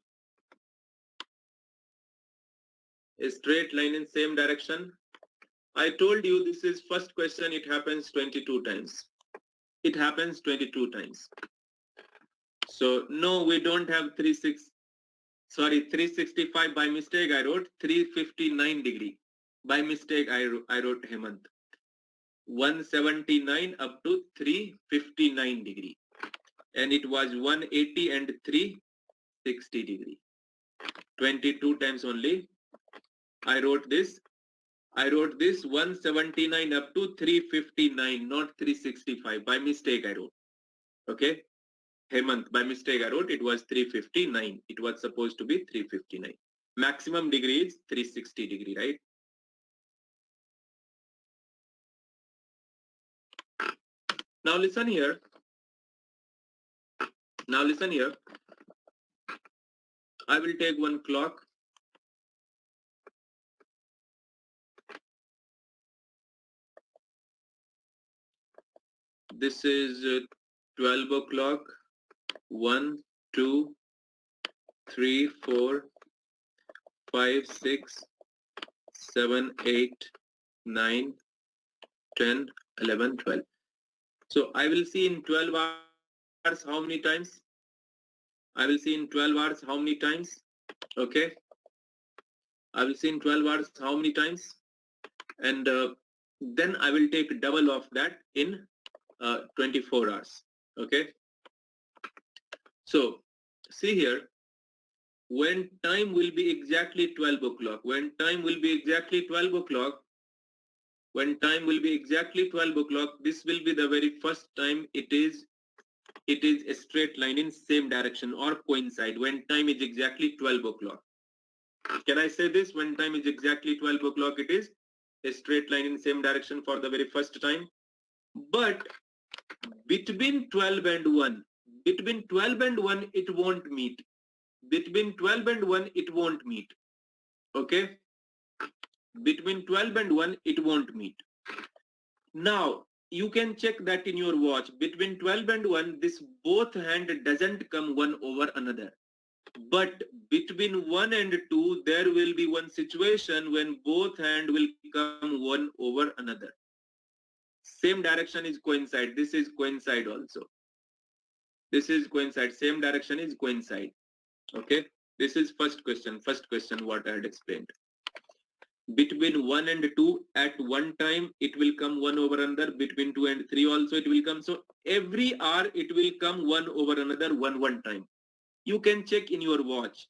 A straight line in same direction. I told you this is first question. It happens 22 times. It happens 22 times. So no, we don't have 365 by mistake. I wrote 359 degree. By mistake, I wrote Hemant. 179 up to 359 degree. And it was 180 and 360 degree. 22 times only. I wrote this 179 up to 359, not 365. By mistake I wrote. Okay. Hemant, by mistake I wrote it was 359. It was supposed to be 359. Maximum degree is 360 degree, right? Now listen here. Now listen here. I will take one clock. This is 12 o'clock. 1, 2, 3, 4, 5, 6, 7, 8, 9, 10, 11, 12. So I will see in 12 hours how many times? I will see in 12 hours how many times? Okay. I will see in 12 hours how many times? And then I will take double of that in 24 hours. Okay. So see here, when time will be exactly 12 o'clock, when time will be exactly 12 o'clock, when time will be exactly 12 o'clock, this will be the very first time it is a straight line in same direction or coincide when time is exactly 12 o'clock. Can I say this? When time is exactly 12 o'clock, it is a straight line in same direction for the very first time. But between 12 and 1, between 12 and 1, it won't meet. Between 12 and 1, it won't meet. Okay? Between 12 and 1, it won't meet. Now, you can check that in your watch. Between 12 and 1, this both hand doesn't come one over another. But between 1 and 2, there will be one situation when both hand will come one over another. Same direction is coincide. This is coincide also. This is coincide. Same direction is coincide. Okay. This is first question. First question what I had explained. Between 1 and 2 at one time it will come 1 over another. Between 2 and 3 also it will come. So every hour it will come 1 over another one time. You can check in your watch.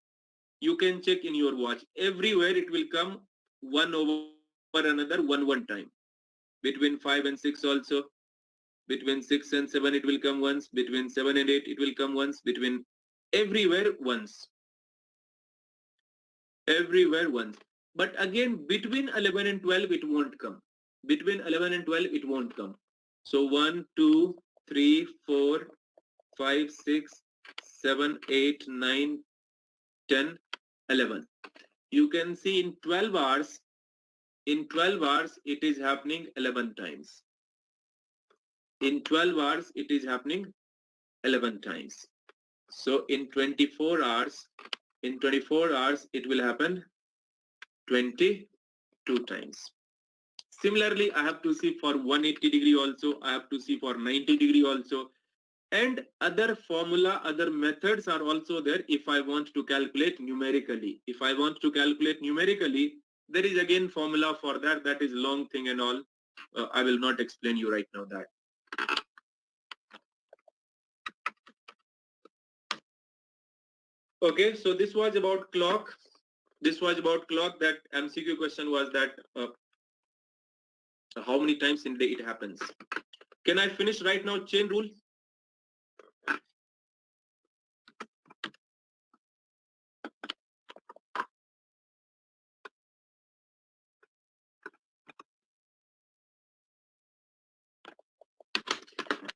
You can check in your watch. Everywhere it will come 1 over another one time. Between 5 and 6 also. Between 6 and 7 it will come once. Between 7 and 8 it will come once. Between everywhere once. Everywhere once. But again, between 11 and 12 it won't come. Between 11 and 12 it won't come. So 1, 2, 3, 4, 5, 6, 7, 8, 9, 10, 11. You can see in 12 hours, it is happening 11 times. In 12 hours, it is happening 11 times. So in 24 hours, it will happen 22 times. Similarly, I have to see for 180 degree also, I have to see for 90 degree also. And other formula, other methods are also there if I want to calculate numerically. If I want to calculate numerically, there is again formula for that. That is long thing and all. I will not explain you right now that. Okay, so this was about clock. This was about clock. That MCQ question was that how many times in a day it happens. Can I finish right now chain rule?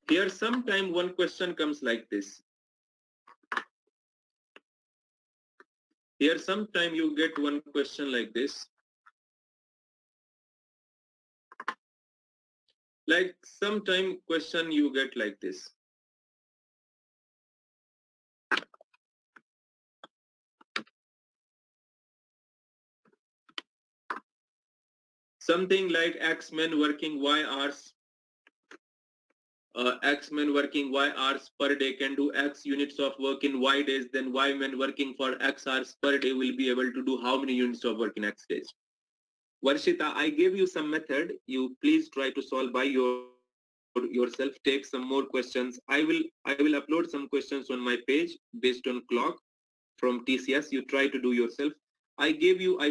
Here sometime one question comes like this. Here sometime you get one question like this. Like sometime question you get like this. Something like X men working Y hours. X men working Y hours per day can do X units of work in Y days, then Y men working for X hours per day will be able to do how many units of work in X days? Varshita, I gave you some method. You please try to solve by yourself. Take some more questions. I will upload some questions on my page based on clock from TCS. You try to do yourself. I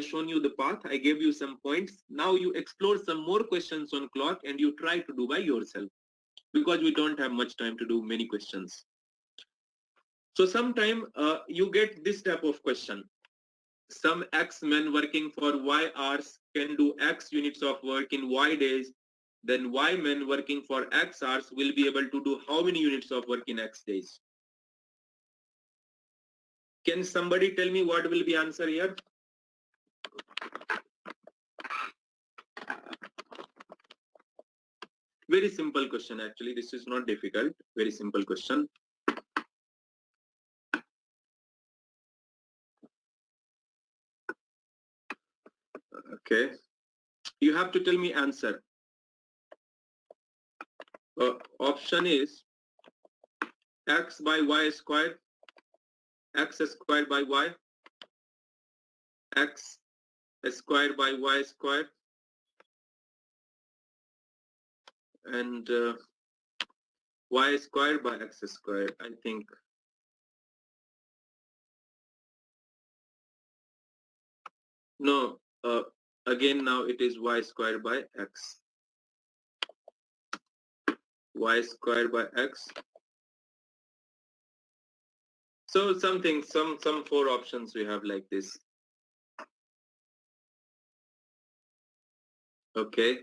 shown you the path. I gave you some points. Now you explore some more questions on clock and you try to do by yourself, because we don't have much time to do many questions. So sometime you get this type of question. Some X men working for Y hours can do X units of work in Y days. Then Y men working for X hours will be able to do how many units of work in X days? Can somebody tell me what will be answer here? Very simple question actually. This is not difficult. Very simple question. Okay. You have to tell me answer. Option is X by Y squared, X squared by Y, X squared by Y squared, and Y squared by X squared. I think. No, again now it is Y squared by X. Y squared by X. So some 4 options we have like this. Okay.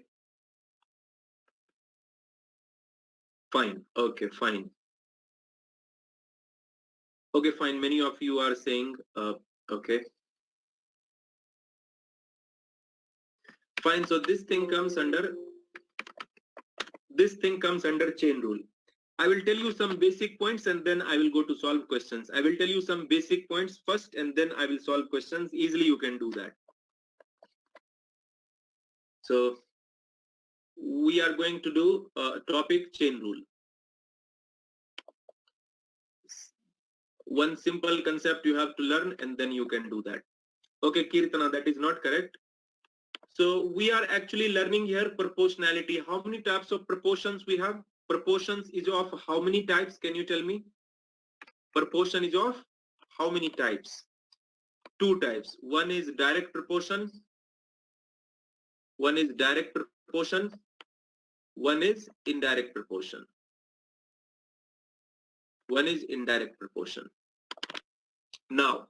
Fine. Okay, fine. Okay, fine. Many of you are saying, okay. Fine. So this thing comes under chain rule. I will tell you some basic points and then I will go to solve questions. I will tell you some basic points first and then I will solve questions. Easily you can do that. So we are going to do topic chain rule. One simple concept you have to learn and then you can do that. Okay, Kirtana, that is not correct. So we are actually learning here proportionality. How many types of proportions we have? Proportions is of how many types? Can you tell me? Proportion is of how many types? Two types. One is direct proportion. One is direct proportion. One is indirect proportion. One is indirect proportion. Now,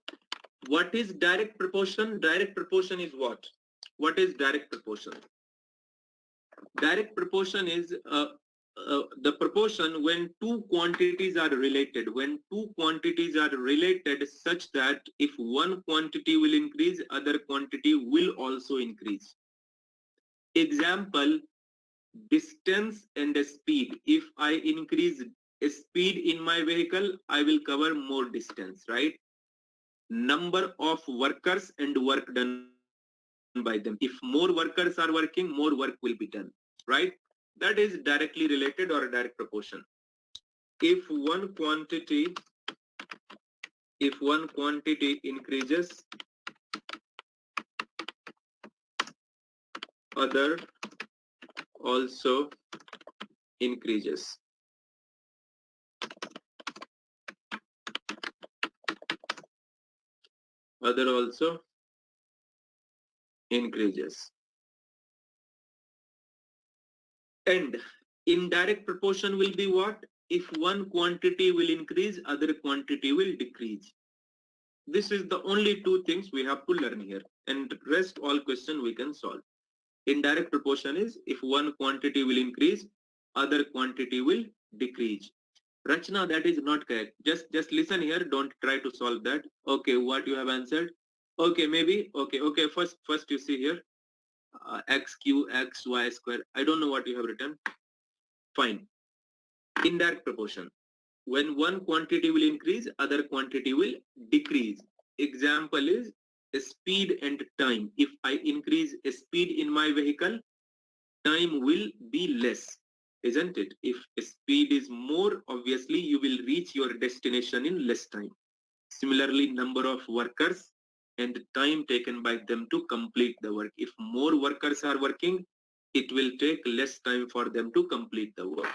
what is direct proportion? Direct proportion is what? What is direct proportion? Direct proportion is the proportion when two quantities are related. When two quantities are related such that if one quantity will increase, other quantity will also increase. Example, distance and speed. If I increase speed in my vehicle, I will cover more distance, right? Number of workers and work done by them. If more workers are working, more work will be done, right? That is directly related or direct proportion. If one quantity increases, other also increases. Other also increases. And indirect proportion will be what? If one quantity will increase, other quantity will decrease. This is the only two things we have to learn here, and rest all question we can solve. Indirect proportion is if one quantity will increase, other quantity will decrease. Rachna, that is not correct. Just listen here. Don't try to solve that. Okay, what you have answered? Okay, maybe. Okay. First you see here, x q x y square. I don't know what you have written. Fine. Indirect proportion. When one quantity will increase, other quantity will decrease. Example is speed and time. If I increase speed in my vehicle, time will be less, isn't it? If speed is more, obviously you will reach your destination in less time. Similarly, number of workers and time taken by them to complete the work. If more workers are working, it will take less time for them to complete the work.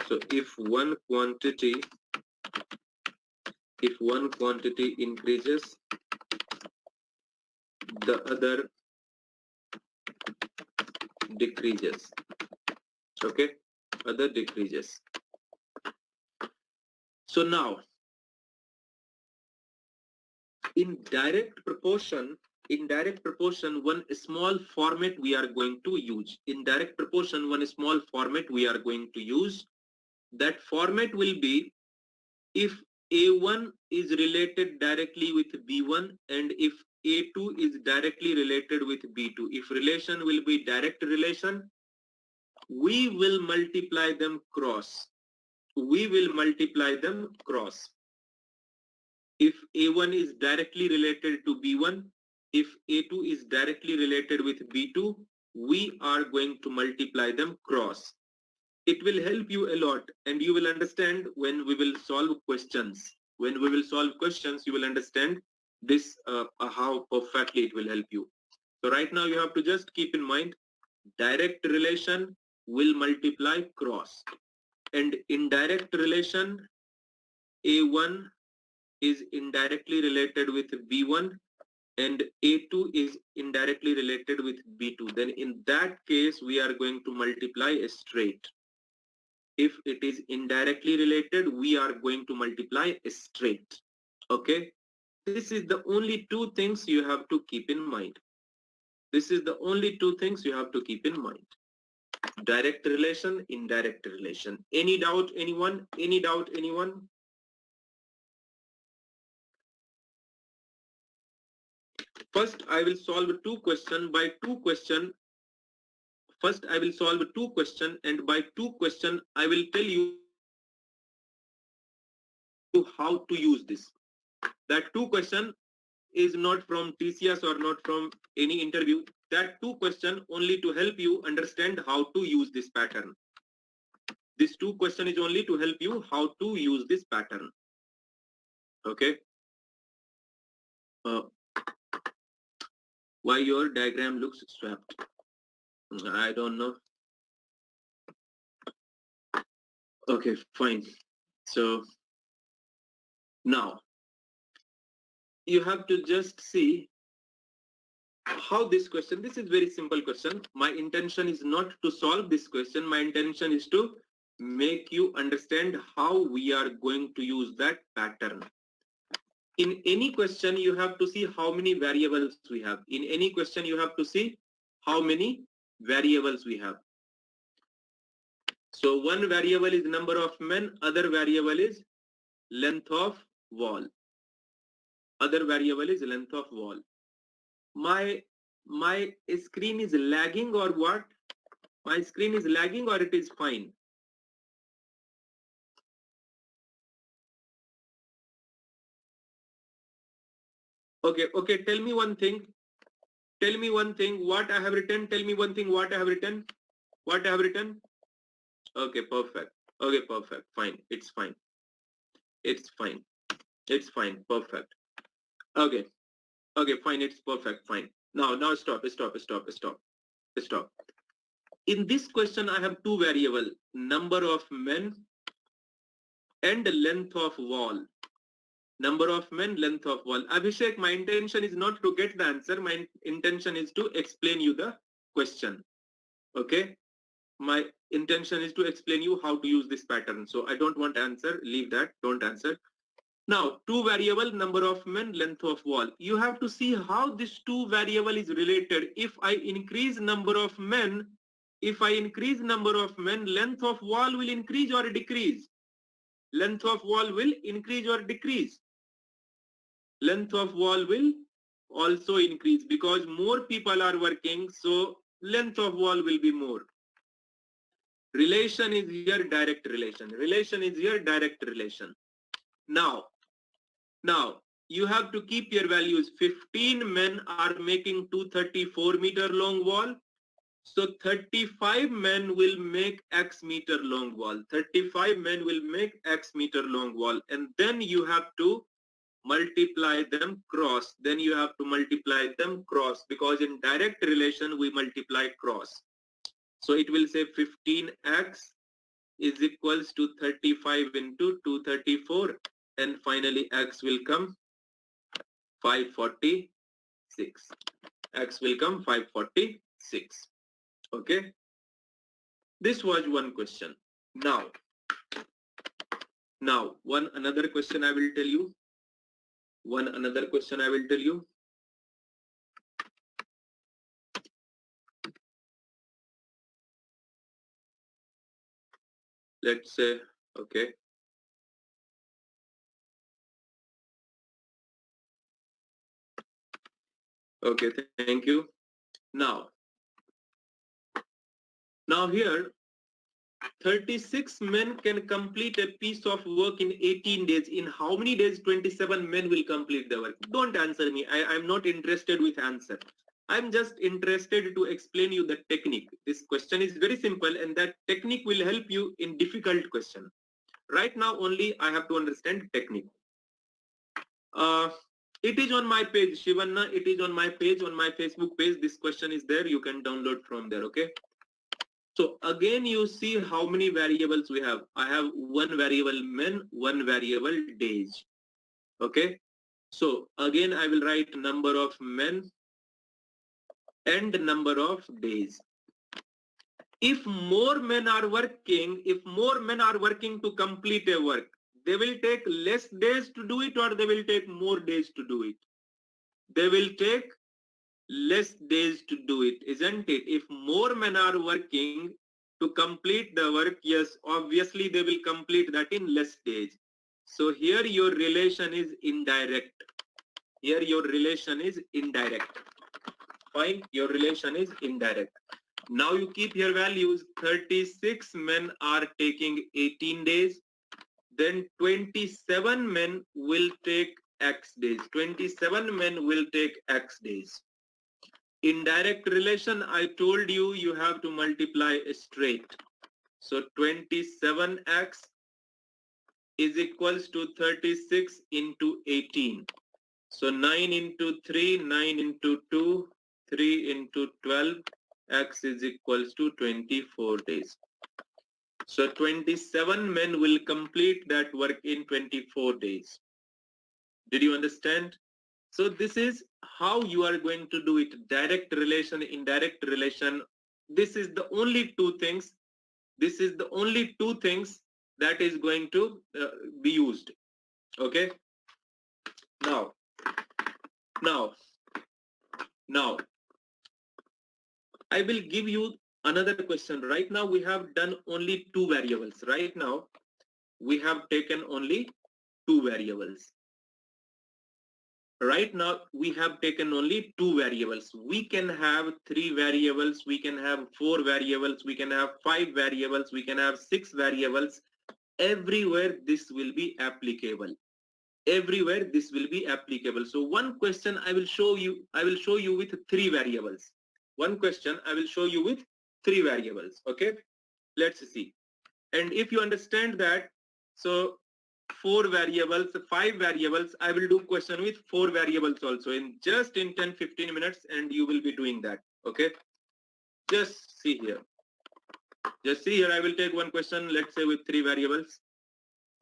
So if one quantity increases, the other decreases. Okay, other decreases. So now, in direct proportion, one small format we are going to use. In direct proportion, one small format we are going to use. That format will be if A1 is related directly with B1 and if A2 is directly related with B2. If relation will be direct relation, we will multiply them cross. We will multiply them cross. If A1 is directly related to B1, if A2 is directly related with B2, we are going to multiply them cross. It will help you a lot and you will understand when we will solve questions. When we will solve questions, you will understand this, how perfectly it will help you. So right now you have to just keep in mind, direct relation will multiply cross, and indirect relation, A1 is indirectly related with B1 and A2 is indirectly related with B2. Then in that case, we are going to multiply straight. If it is indirectly related, we are going to multiply straight. Okay. This is the only two things you have to keep in mind. This is the only two things you have to keep in mind. Direct relation, indirect relation. Any doubt, anyone? Any doubt, anyone? First, I will solve two questions. By two question, first I will solve two question, and by two question, I will tell you how to use this. That two question is not from TCS or not from any interview. that two questions only to help you understand how to use this pattern. This two question is only to help you how to use this pattern. Okay. Why your diagram looks swapped? I don't know. Okay, fine. So now you have to just see how this question, this is very simple question. My intention is not to solve this question. My intention is to make you understand how we are going to use that pattern. In any question, you have to see how many variables we have. In any question, you have to see how many variables we have. So one variable is number of men, other variable is length of wall. Other variable is length of wall. My screen is lagging or what? My screen is lagging or it is fine? Okay, okay, tell me one thing. Tell me one thing, what I have written. Tell me one thing, what I have written. What I have written. Okay, perfect. Okay, perfect. Fine. It's fine. It's fine. It's fine. Perfect. Okay. Okay, fine. It's perfect. Fine. Now stop. In this question, I have two variables, number of men and length of wall. Number of men, length of wall. Abhishek, my intention is not to get the answer. My intention is to explain you the question. Okay. My intention is to explain you how to use this pattern. So I don't want answer. Leave that. Don't answer. Now, two variable, number of men, length of wall. You have to see how this two variable is related. If I increase number of men, length of wall will increase or decrease. Length of wall will increase or decrease. Length of wall will also increase because more people are working, so length of wall will be more. Relation is here direct relation. Relation is here direct relation. Now you have to keep your values. 15 men are making 234 meter long wall. So 35 men will make X meter long wall. 35 men will make X meter long wall. And then you have to multiply them cross. Then you have to multiply them cross because in direct relation we multiply cross. So it will say 15x is equals to 35 into 234 and finally x will come 546. X will come 546. Okay. This was one question. Now one another question I will tell you. One another question I will tell you. Let's say, okay. Okay, thank you. Now here 36 men can complete a piece of work in 18 days. In how many days 27 men will complete the work? Don't answer me. I'm not interested with answer. I'm just interested to explain you the technique. This question is very simple and that technique will help you in difficult question. Right now only I have to understand technique. It is on my page, Shivanna. It is on my page, on my Facebook page. This question is there. You can download from there, okay? So again, you see how many variables we have. I have one variable men, one variable days. Okay. So again, I will write number of men and number of days. If more men are working, to complete a work, they will take less days to do it or they will take more days to do it. They will take less days to do it, isn't it? If more men are working to complete the work, yes, obviously they will complete that in less days. So here your relation is indirect. Here your relation is indirect. Fine, your relation is indirect. Now you keep your values. 36 men are taking 18 days. Then 27 men will take X days. 27 men will take X days. Indirect relation, I told you, you have to multiply straight. So 27x is equals to 36 into 18. So 9 into 3, 9 into 2, 3 into 12, x is equals to 24 days. So 27 men will complete that work in 24 days. Did you understand? So this is how you are going to do it. Direct relation, indirect relation. This is the only two things. This is the only two things that is going to be used. Okay. Now, I will give you another question. Right now we have done only two variables. Right now we have taken only two variables. Right now we have taken only two variables. We can have three variables, we can have four variables, we can have five variables, we can have six variables. Everywhere this will be applicable. Everywhere this will be applicable. So one question I will show you with three variables. One question I will show you with three variables. Okay, let's see. And if you understand that, so four variables, five variables, I will do question with four variables also in 10-15 minutes, and you will be doing that. Okay, just see here. Just see here, I will take one question, let's say with three variables.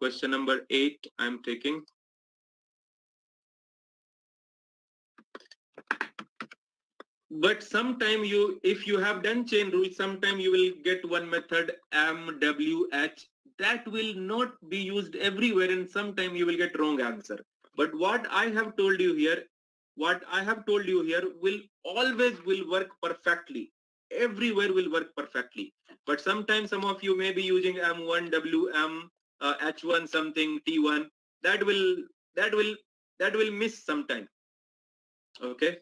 Question number 8 I'm taking. But sometime if you have done chain rule, sometime you will get one method MWH that will not be used everywhere, and sometime you will get wrong answer. But what I have told you here, will always will work perfectly. Everywhere will work perfectly. But sometimes some of you may be using M1, WM, H1 something, T1. That will miss sometime. Okay.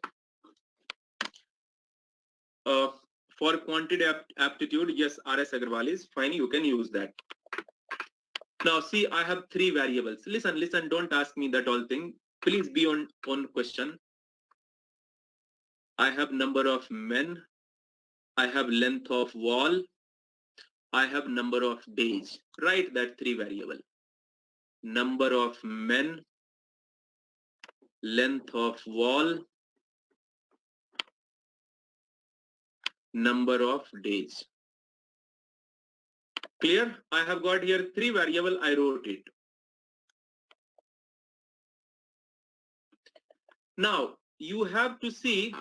For quantity aptitude, yes, RS Agarwal is fine. You can use that. Now, see, I have three variables. Listen, don't ask me that all thing. Please be on question. I have number of men. I have length of wall. I have number of days. Write that three variable. Number of men, length of wall, number of days. Clear? I have got here three variable. I wrote it. Now you have to see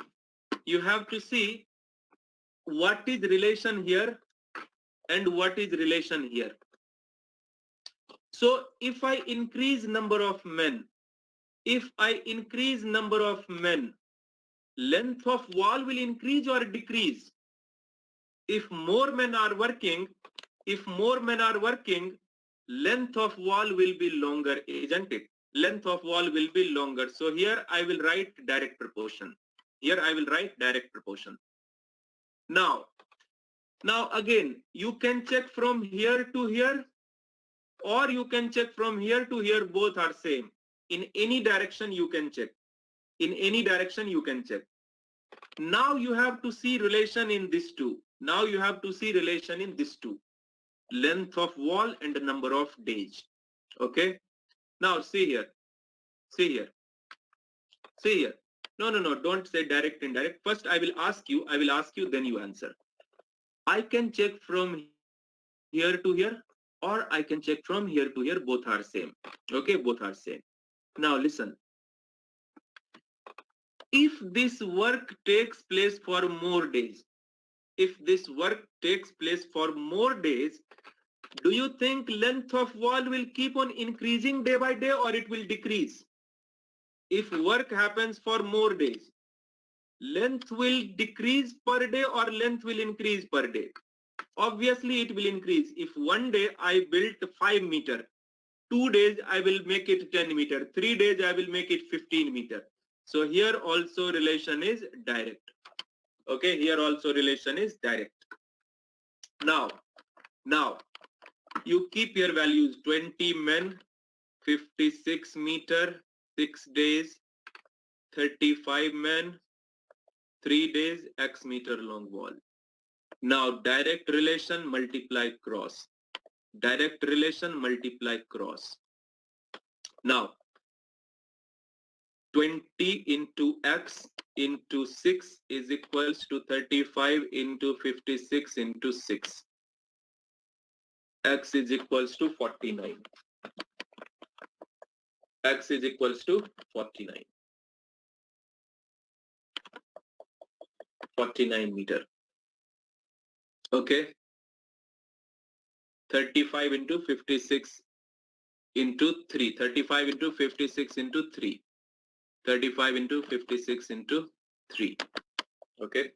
what is relation here and what is relation here. So if I increase number of men, length of wall will increase or decrease. If more men are working, length of wall will be longer, isn't it? Length of wall will be longer. So here I will write direct proportion. Now again, you can check from here to here, or you can check from here to here. Both are same. In any direction you can check. Now you have to see relation in this two. Length of wall and the number of days. Okay. Now see here. No, don't say direct, indirect. First I will ask you, then you answer. I can check from here to here, or I can check from here to here. Both are same. Okay, both are same. Now listen. If this work takes place for more days, do you think length of wall will keep on increasing day by day, or it will decrease? If work happens for more days, length will decrease per day or length will increase per day? Obviously it will increase. If one day I built 5 meter, 2 days I will make it 10 meter, 3 days I will make it 15 meter. So here also relation is direct. Okay, here also relation is direct. Now you keep your values. 20 men, 56 meter, 6 days, 35 men, 3 days, X meter long wall. Now direct relation multiply cross. Direct relation multiply cross. Now 20 into X into 6 is equals to 35 into 56 into 6. X is equals to 49. X is equals to 49. 49 meter. Okay. 35 into 56 into 3. 35 into 56 into 3. 35 into 56 into 3. Okay.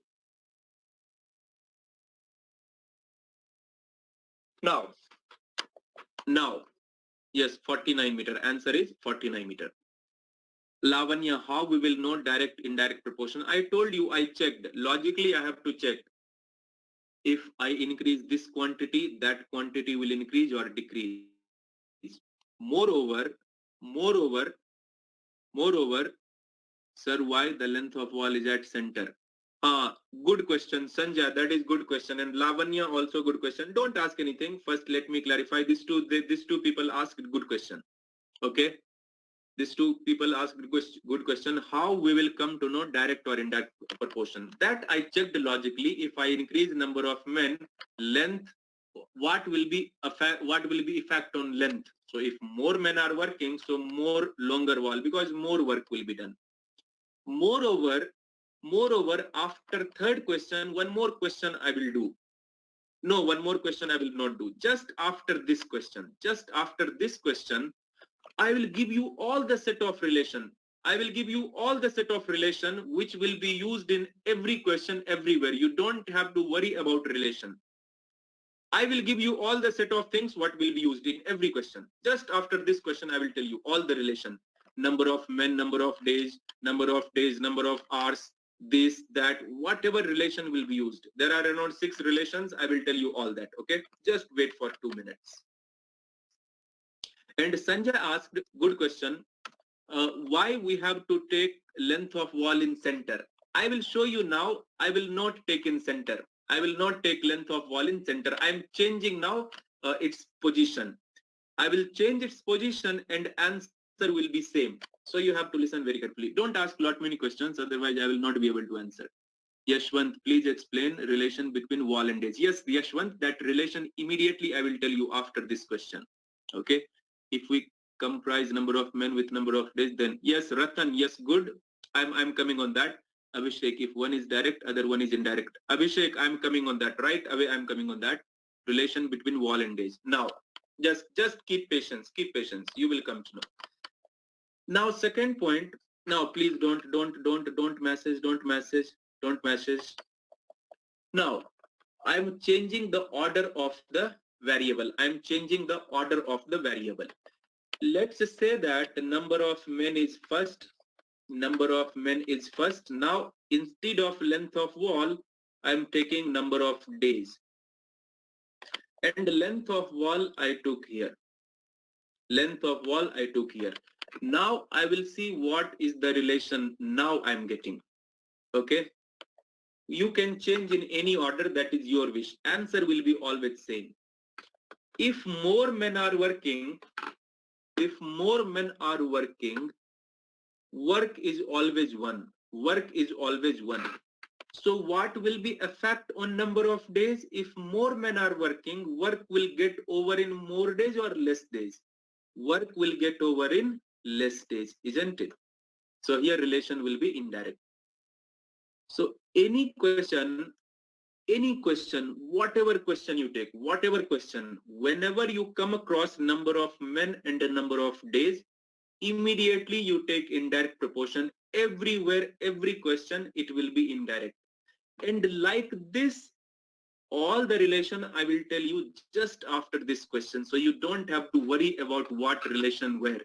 Now, yes, 49 meter. Answer is 49 meter. Lavanya, how we will know direct, indirect proportion? I told you, I checked. Logically, I have to check. If I increase this quantity, that quantity will increase or decrease. Moreover, sir, why the length of wall is at center? Good question, Sanjay. That is good question, and Lavanya also good question. Don't ask anything. First, let me clarify. These two people asked good question. Okay, these two people asked good question. How we will come to know direct or indirect proportion? That I checked logically. If I increase number of men, length, what will be effect on length? So if more men are working, so more longer wall because more work will be done. Moreover, after third question, one more question I will do. No, one more question I will not do. Just after this question, I will give you all the set of relation. I will give you all the set of relation which will be used in every question everywhere. You don't have to worry about relation. I will give you all the set of things what will be used in every question. Just after this question, I will tell you all the relation. Number of men, number of days, number of hours, this, that, whatever relation will be used. There are around 6 relations. I will tell you all that. Okay. Just wait for 2 minutes. And Sanjay asked, good question, why we have to take length of wall in center? I will show you now. I will not take in center. I will not take length of wall in center. I am changing now its position. I will change its position and answer will be same. So you have to listen very carefully. Don't ask lot many questions, otherwise I will not be able to answer. Yashwant, please explain relation between wall and days. Yes, Yashwant, that relation immediately I will tell you after this question. Okay. If we comprise number of men with number of days, then yes, Ratan, yes, good. I'm coming on that. Abhishek, if one is direct, other one is indirect. Abhishek, I'm coming on that, right away. I'm coming on that relation between wall and days. Now, just keep patience. You will come to know. Now, second point. Now, please don't message. Now, I'm changing the order of the variable. Let's say that the number of men is first. Now, instead of length of wall, I'm taking number of days. And length of wall I took here. Now I will see what is the relation now I'm getting. Okay. You can change in any order, that is your wish. Answer will be always same. If more men are working, work is always one. So what will be effect on number of days? If more men are working, work will get over in more days or less days? Work will get over in less days, isn't it? So here relation will be indirect. So any question, whatever question you take, whenever you come across number of men and the number of days, immediately you take indirect proportion. Everywhere, every question, it will be indirect. And like this, all the relation I will tell you just after this question. So you don't have to worry about what relation where.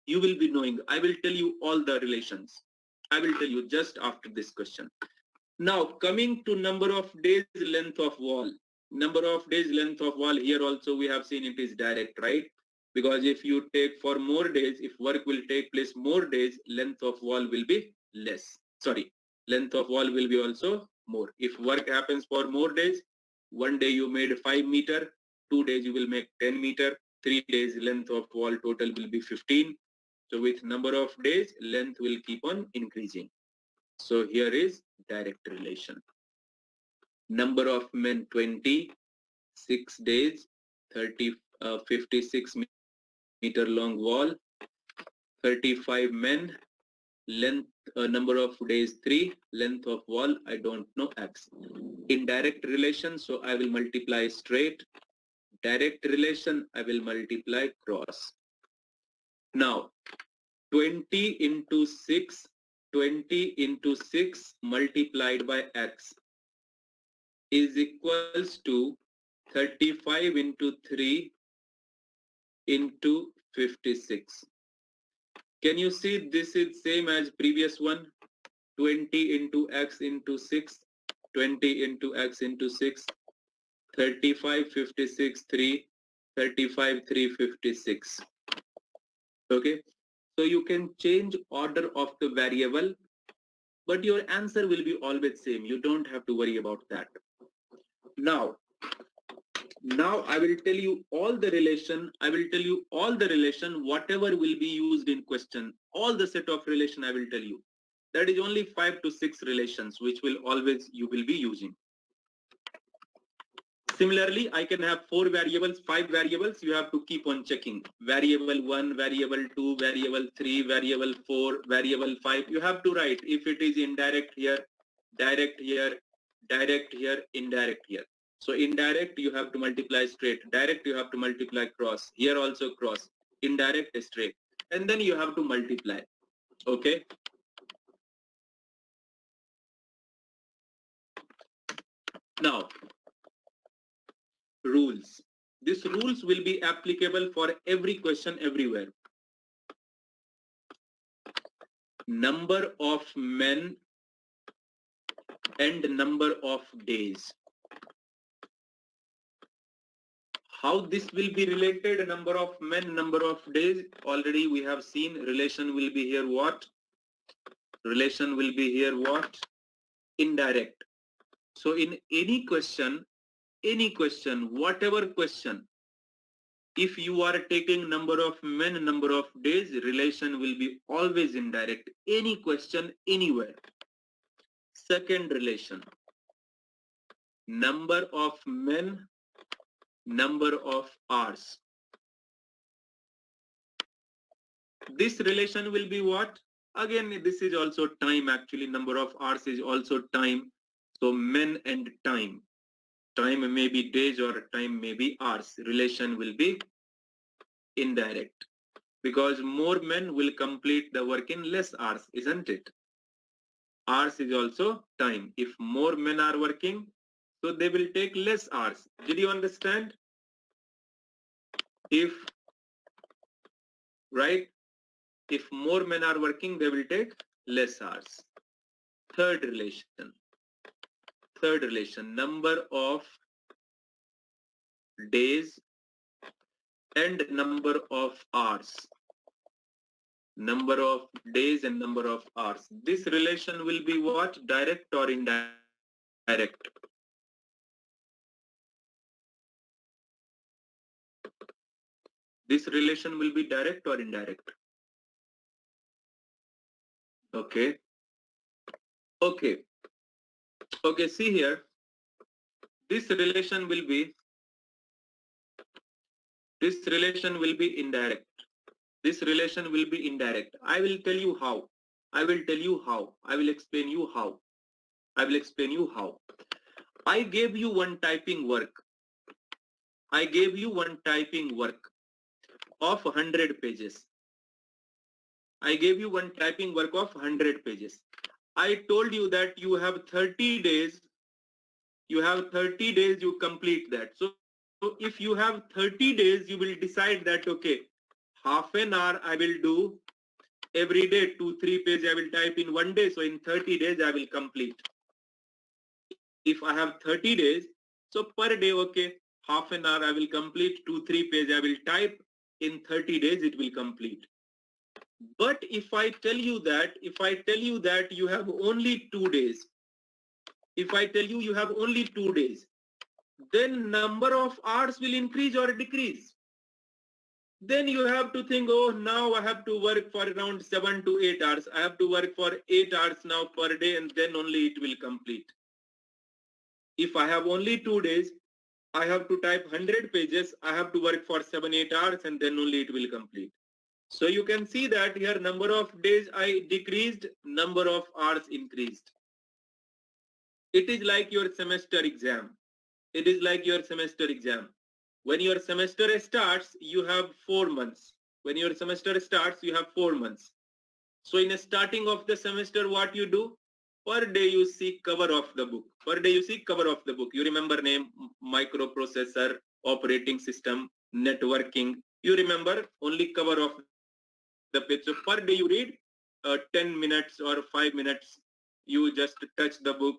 You will be knowing. I will tell you all the relations. I will tell you just after this question. Now coming to number of days length of wall. Here also we have seen it is direct, right? Because if you take for more days, if work will take place more days, length of wall will be less. Sorry, length of wall will be also more. If work happens for more days, one day you made 5 meter, 2 days you will make 10 meter, 3 days length of wall total will be 15. So with number of days, length will keep on increasing. So here is direct relation. Number of men 20, 6 days, 56 meter long wall, 35 men, length, number of days 3, length of wall, I don't know, x. Indirect relation, so I will multiply straight. Direct relation, I will multiply cross. Now, 20 into 6, 20 into 6 multiplied by x is equals to 35 into 3 into 56. Can you see this is same as previous one? 20 into x into 6, 20 into x into 6, 35, 56, 3, 35, 3, 56. Okay, so you can change order of the variable, but your answer will be always same. You don't have to worry about that. Now I will tell you all the relation. I will tell you all the relation, whatever will be used in question. All the set of relation I will tell you. That is only 5 to 6 relations, which will always you will be using. Similarly, I can have 4 variables, 5 variables. You have to keep on checking. Variable 1, variable 2, variable 3, variable 4, variable 5. You have to write if it is indirect here, direct here, direct here, indirect here. So indirect, you have to multiply straight. Direct, you have to multiply cross. Here also cross. Indirect, straight. And then you have to multiply. Okay. Now, rules. These rules will be applicable for every question everywhere. Number of men and number of days. How this will be related? Number of men, number of days. Already we have seen relation will be here what? Relation will be here what? Indirect. So in any question, whatever question, if you are taking number of men, number of days, relation will be always indirect. Any question, anywhere. Second relation, number of men, number of hours. This relation will be what? Again, this is also time actually. Number of hours is also time. So men and time. Time may be days or time may be hours. Relation will be indirect. Because more men will complete the work in less hours, isn't it? Hours is also time. If more men are working, so they will take less hours. Did you understand? If, right? If more men are working, they will take less hours. Third relation, number of days and number of hours. Number of days and number of hours. This relation will be what? Direct or indirect? This relation will be direct or indirect? Okay. Okay. Okay, see here. This relation will be indirect. This relation will be indirect. I will tell you how. I will explain you how. I gave you one typing work. Of 100 pages. I gave you one typing work of 100 pages. I told you that you have 30 days. You complete that. So if you have 30 days, you will decide that, okay, half an hour I will do every day, 2-3 pages I will type in one day. So in 30 days I will complete. If I have 30 days, so per day, okay, half an hour I will complete, 2-3 pages I will type. In 30 days it will complete. But if I tell you that you have only 2 days, if I tell you have only 2 days, then number of hours will increase or decrease. Then you have to think, oh, now I have to work for around 7 to 8 hours. I have to work for 8 hours now per day, and then only it will complete. If I have only 2 days, I have to type 100 pages. I have to work for 7-8 hours, and then only it will complete. So you can see that here number of days I decreased, number of hours increased. It is like your semester exam. It is like your semester exam. When your semester starts, you have 4 months. When your semester starts, you have 4 months. So in the starting of the semester, what you do? Per day you see cover of the book. Per day you see cover of the book. You remember name, microprocessor, operating system, networking. You remember only cover of the page. So per day you read 10 minutes or 5 minutes. You just touch the book.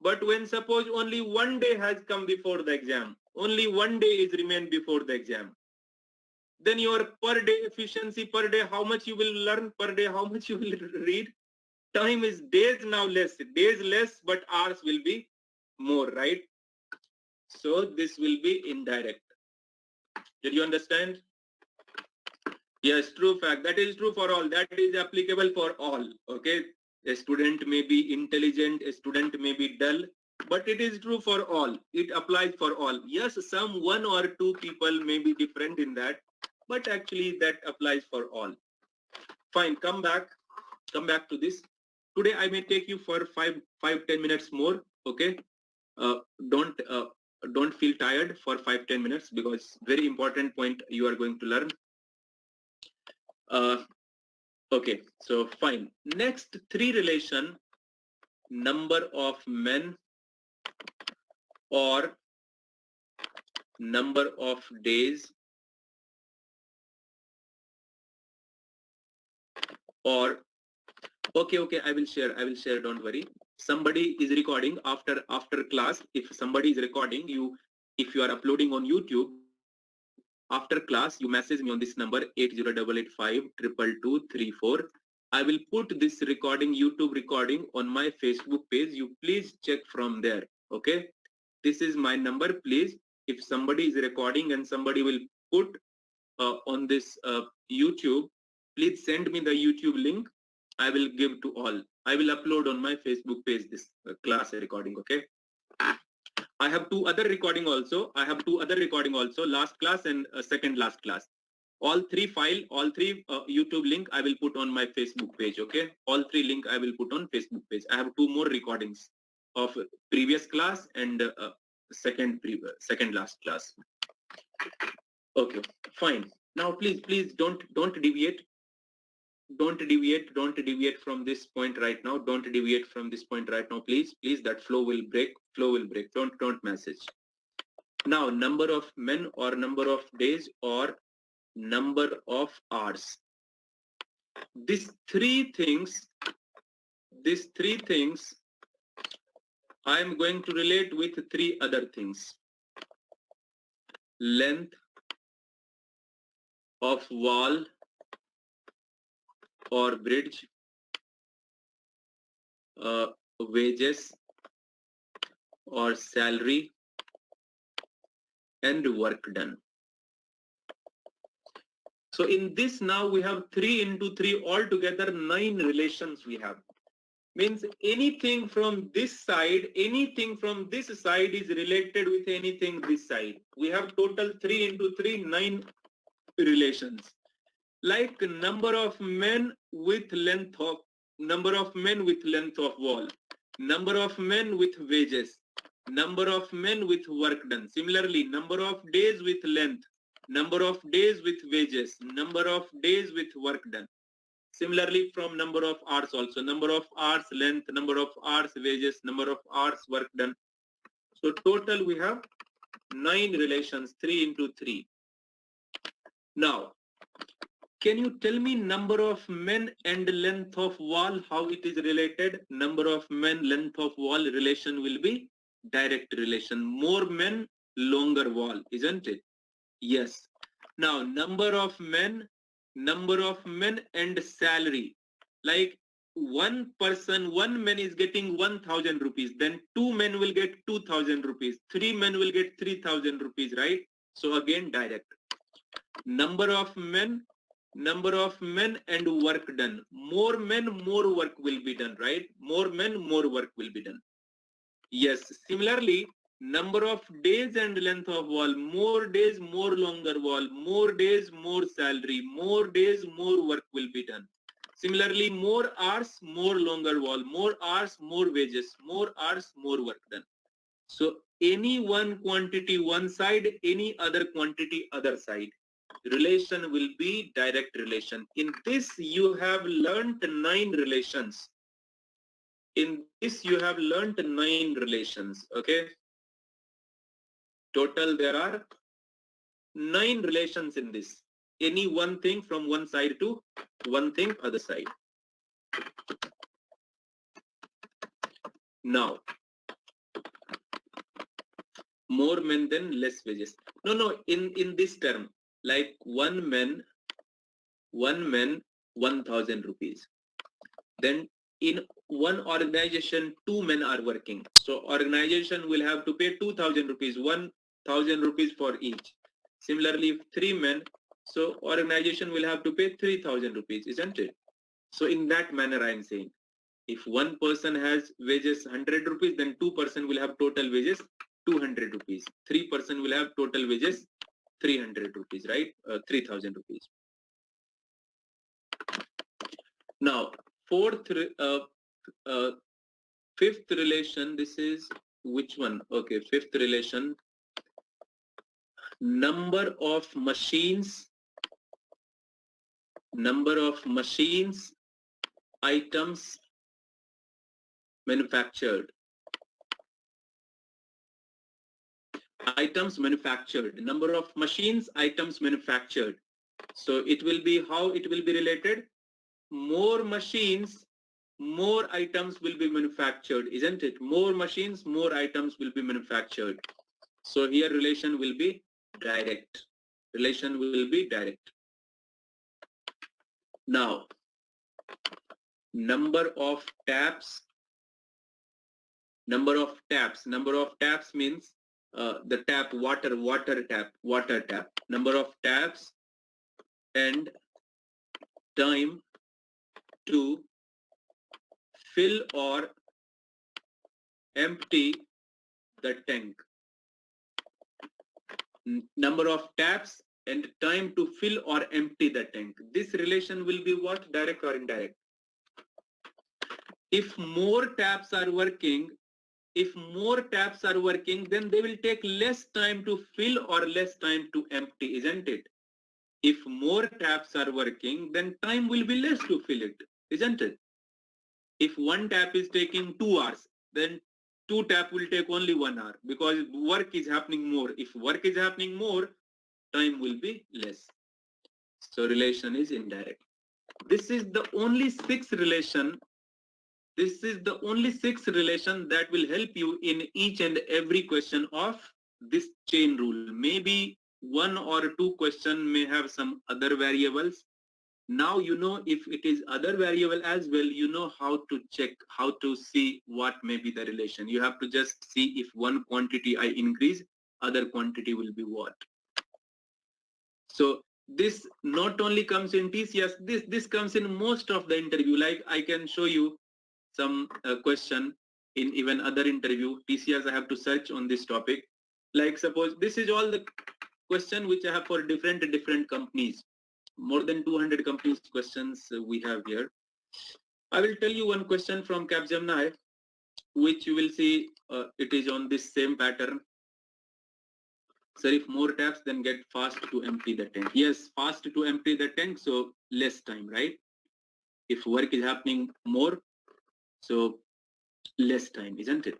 But when suppose only one day has come before the exam, only one day is remained before the exam, then your per day efficiency, per day how much you will learn, per day how much you will read, time is days now days less, but hours will be more, right? So this will be indirect. Did you understand? Yes, true fact. That is true for all. That is applicable for all. Okay. A student may be intelligent, a student may be dull, but it is true for all. It applies for all. Yes, some 1 or 2 people may be different in that, but actually that applies for all. Fine, come back to this. Today I may take you for 5-10 minutes more. Okay. Uh, don't uh, don't feel tired for 5-10 minutes, because very important point you are going to learn. Okay, so fine. Next 3 relation, number of men or number of days or okay, I will share, don't worry. Somebody is recording after class. If somebody is recording you, if you are uploading on YouTube, after class you message me on this number 80885222234. I will put this recording, YouTube recording, on my Facebook page. You please check from there. Okay, this is my number. Please, if somebody is recording and somebody will put on this YouTube, please send me the YouTube link. I will give to all. I will upload on my Facebook page this class recording. Okay, I have 2 other recording also. Last class and second last class. All 3 file, all 3 YouTube link I will put on my Facebook page. Okay, all 3 link I will put on Facebook page. I have 2 more recordings of previous class and second last class. Okay, fine. Now please don't deviate. Don't deviate from this point right now. Don't deviate from this point right now, please. That flow will break. Don't message. Now, number of men or number of days or number of hours. These three things I am going to relate with 3 other things. Length of wall or bridge, wages or salary, and work done. So in this now we have 3 into 3, altogether 9 relations we have. Means anything from this side is related with anything this side. We have total 3 into 3, 9 relations. Like number of men with length of wall, number of men with wages, number of men with work done. Similarly, number of days with length, number of days with wages, number of days with work done. Similarly, from number of hours also, number of hours length, number of hours wages, number of hours work done. So total we have 9 relations, 3 into 3. Now, can you tell me number of men and length of wall, how it is related? Number of men, length of wall relation will be direct relation. More men, longer wall, isn't it? Yes. Now, number of men, number of men and salary. Like one man is getting 1,000 rupees, then two men will get 2,000 rupees, three men will get 3,000 rupees, right? So again, direct. Number of men and work done. More men, more work will be done, right? More men, more work will be done. Yes, similarly, number of days and length of wall, more days, more longer wall, more days, more salary, more days, more work will be done. Similarly, more hours, more longer wall, more hours, more wages, more hours, more work done. So any one quantity one side, any other quantity other side. Relation will be direct relation. In this you have learnt 9 relations. In this you have learnt 9 relations, okay? Total there are 9 relations in this. Any one thing from one side to one thing other side. Now, more men than less wages. No, in this term, like one man, 1,000 rupees. Then in one organization, 2 men are working. So organization will have to pay 2,000 rupees, 1,000 rupees for each. Similarly, if 3 men, so organization will have to pay 3,000 rupees, isn't it? So in that manner, I am saying, if one person has wages 100 rupees, then 2% will have total wages 200 rupees. 3% will have total wages 300 rupees, right? 3,000 rupees. Now, fifth relation, this is which one? Okay, fifth relation, number of machines, items manufactured. Number of machines, items manufactured. So it will be, how it will be related? More machines, more items will be manufactured, isn't it? More machines, more items will be manufactured. So here relation will be direct. Relation will be direct. Now, number of taps means the tap, water tap. Number of taps and time to fill or empty the tank. Number of taps and time to fill or empty the tank. This relation will be what? Direct or indirect? If more taps are working, then they will take less time to fill or less time to empty, isn't it? If more taps are working, then time will be less to fill it, isn't it? If one tap is taking 2 hours, then 2 tap will take only 1 hour because work is happening more. If work is happening more, time will be less. So relation is indirect. This is the only 6 relation. This is the only 6 relation that will help you in each and every question of this chain rule. Maybe 1 or 2 question may have some other variables. Now you know if it is other variable as well, you know how to check, how to see what may be the relation. You have to just see if one quantity I increase, other quantity will be what. So this not only comes in TCS, this comes in most of the interview. Like I can show you some question in even other interview. TCS I have to search on this topic. Like suppose this is all the question which I have for different companies. More than 200 companies questions we have here. I will tell you one question from Capgemini, which you will see it is on this same pattern. Sir, if more taps, then get fast to empty the tank. Yes, fast to empty the tank, so less time, right? If work is happening more, so less time, isn't it?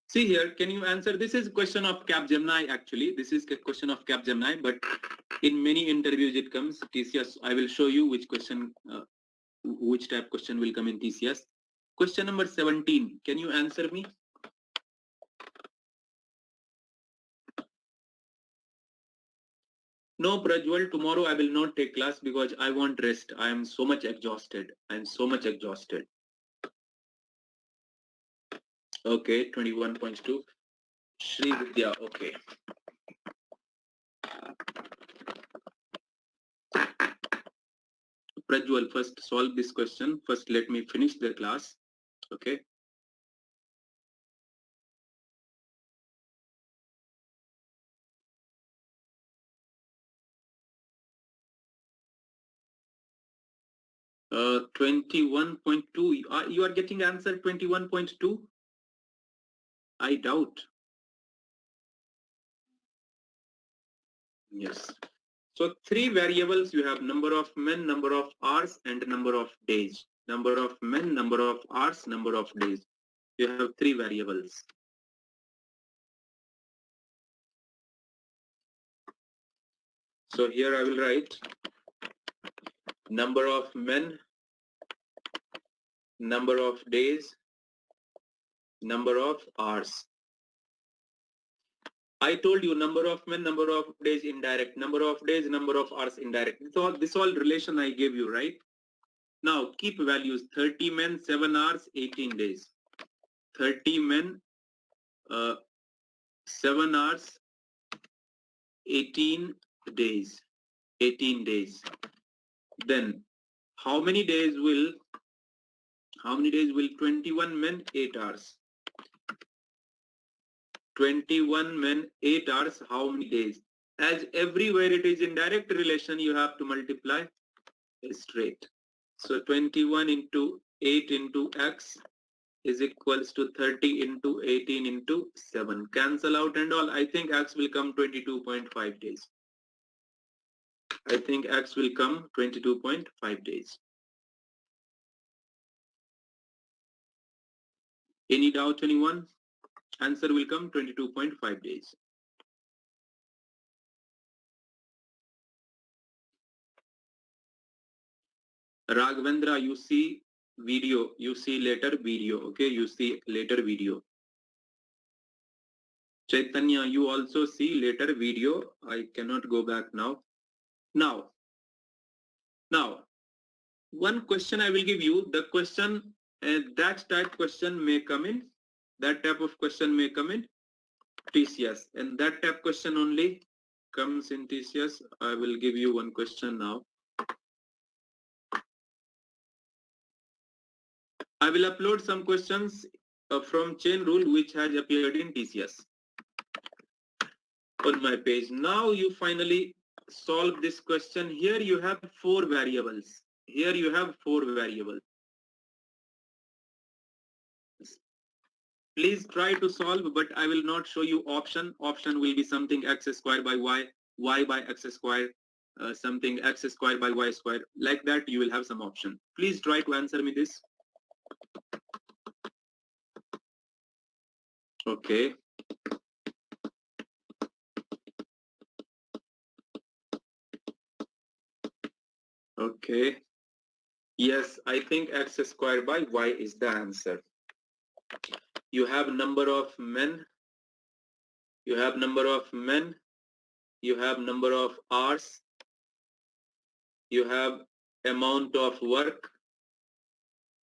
See here, can you answer? This is a question of Capgemini actually. This is a question of Capgemini, but in many interviews it comes. TCS, I will show you which question, which type question will come in TCS. Question number 17, can you answer me? No, Prajwal, tomorrow I will not take class because I want rest. I am so much exhausted. I am so much exhausted. Okay, 21.2. Shri Vidya, okay. Prajwal, first solve this question. First, let me finish the class. Okay. Uh, 21.2. You are getting answer 21.2? I doubt. Yes. So three variables you have: number of men, number of hours, and number of days. Number of men, number of hours, number of days. You have three variables. So here I will write number of men, number of days, number of hours. I told you number of men, number of days indirect, number of days, number of hours indirect. This all relation I gave you, right? Now keep values: 30 men, 7 hours, 18 days. 30 men, 7 hours, 18 days. 18 days. Then how many days will 21 men, 8 hours? 21 men, 8 hours, how many days? As everywhere it is in direct relation, you have to multiply straight. So 21 into 8 into x is equals to 30 into 18 into 7. Cancel out and all. I think x will come 22.5 days. I think x will come 22.5 days. Any doubt, anyone? Answer will come 22.5 days. Raghavendra, you see video, you see later video, okay? You see later video. Chaitanya, you also see later video. I cannot go back now. Now, one question I will give you. The question, that type question may come in. That type of question may come in TCS. And that type question only comes in TCS. I will give you one question now. I will upload some questions from chain rule which has appeared in TCS on my page. Now you finally solve this question. Here you have 4 variables. Here you have 4 variables. Please try to solve, but I will not show you option. Option will be something x square by y by x square, something x square by y square. Like that, you will have some option. Please try to answer me this. Okay. Okay. Yes, I think x square by y is the answer. You have number of men. You have number of men. You have number of hours. You have amount of work.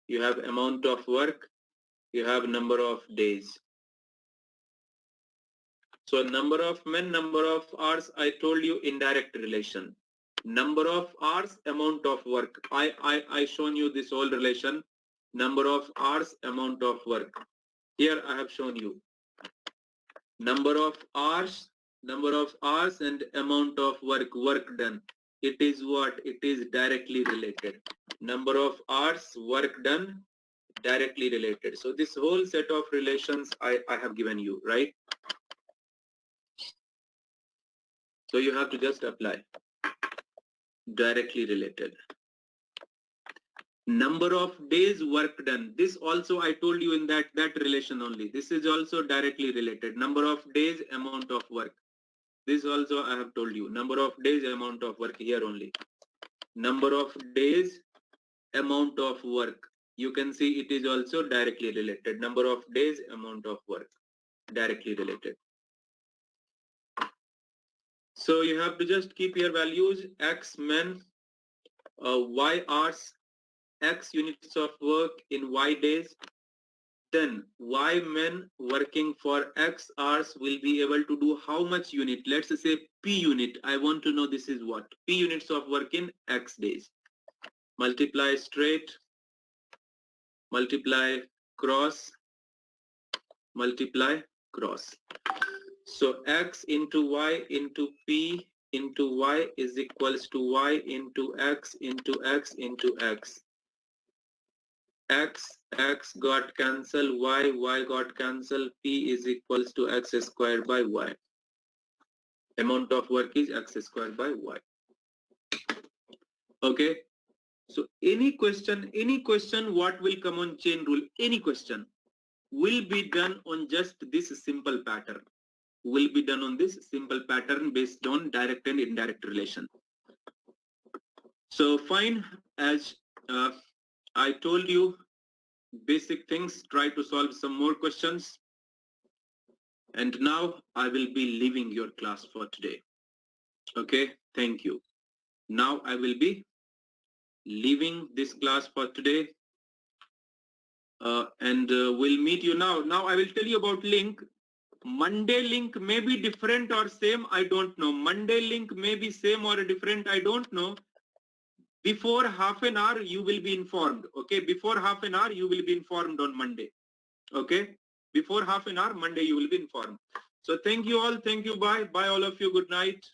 You have amount of work. You have number of days. So number of men, number of hours, I told you indirect relation. Number of hours, amount of work. I shown you this whole relation. Number of hours, amount of work. Here I have shown you. Number of hours and amount of work done. It is what? It is directly related. Number of hours, work done, directly related. So this whole set of relations I have given you, right? So you have to just apply. Directly related. Number of days work done. This also I told you in that relation only. This is also directly related. Number of days, amount of work. This also I have told you. Number of days, amount of work, here only. Number of days, amount of work. You can see it is also directly related. Number of days, amount of work, directly related. So you have to just keep your values: X men, Y hours, X units of work in Y days. Then Y men working for X hours will be able to do how much unit? Let's say P unit. I want to know this is what? P units of work in X days. Multiply straight, multiply cross, multiply cross. So X into Y into P into Y is equals to Y into X into X into X. X got cancelled, Y got cancelled, P is equals to X squared by Y. Amount of work is X squared by Y. Okay. So any question, what will come on chain rule, any question will be done on just this simple pattern. Will be done on this simple pattern based on direct and indirect relation. So fine, as I told you basic things, try to solve some more questions. And now I will be leaving your class for today. Okay, thank you. Now I will be leaving this class for today. And we'll meet you now. Now I will tell you about link. Monday link may be different or same, I don't know. Monday link may be same or different, I don't know. Before half an hour, you will be informed. Okay, before half an hour, you will be informed on Monday. Okay, before half an hour, Monday, you will be informed. So thank you all. Thank you. Bye. Bye, all of you. Good night.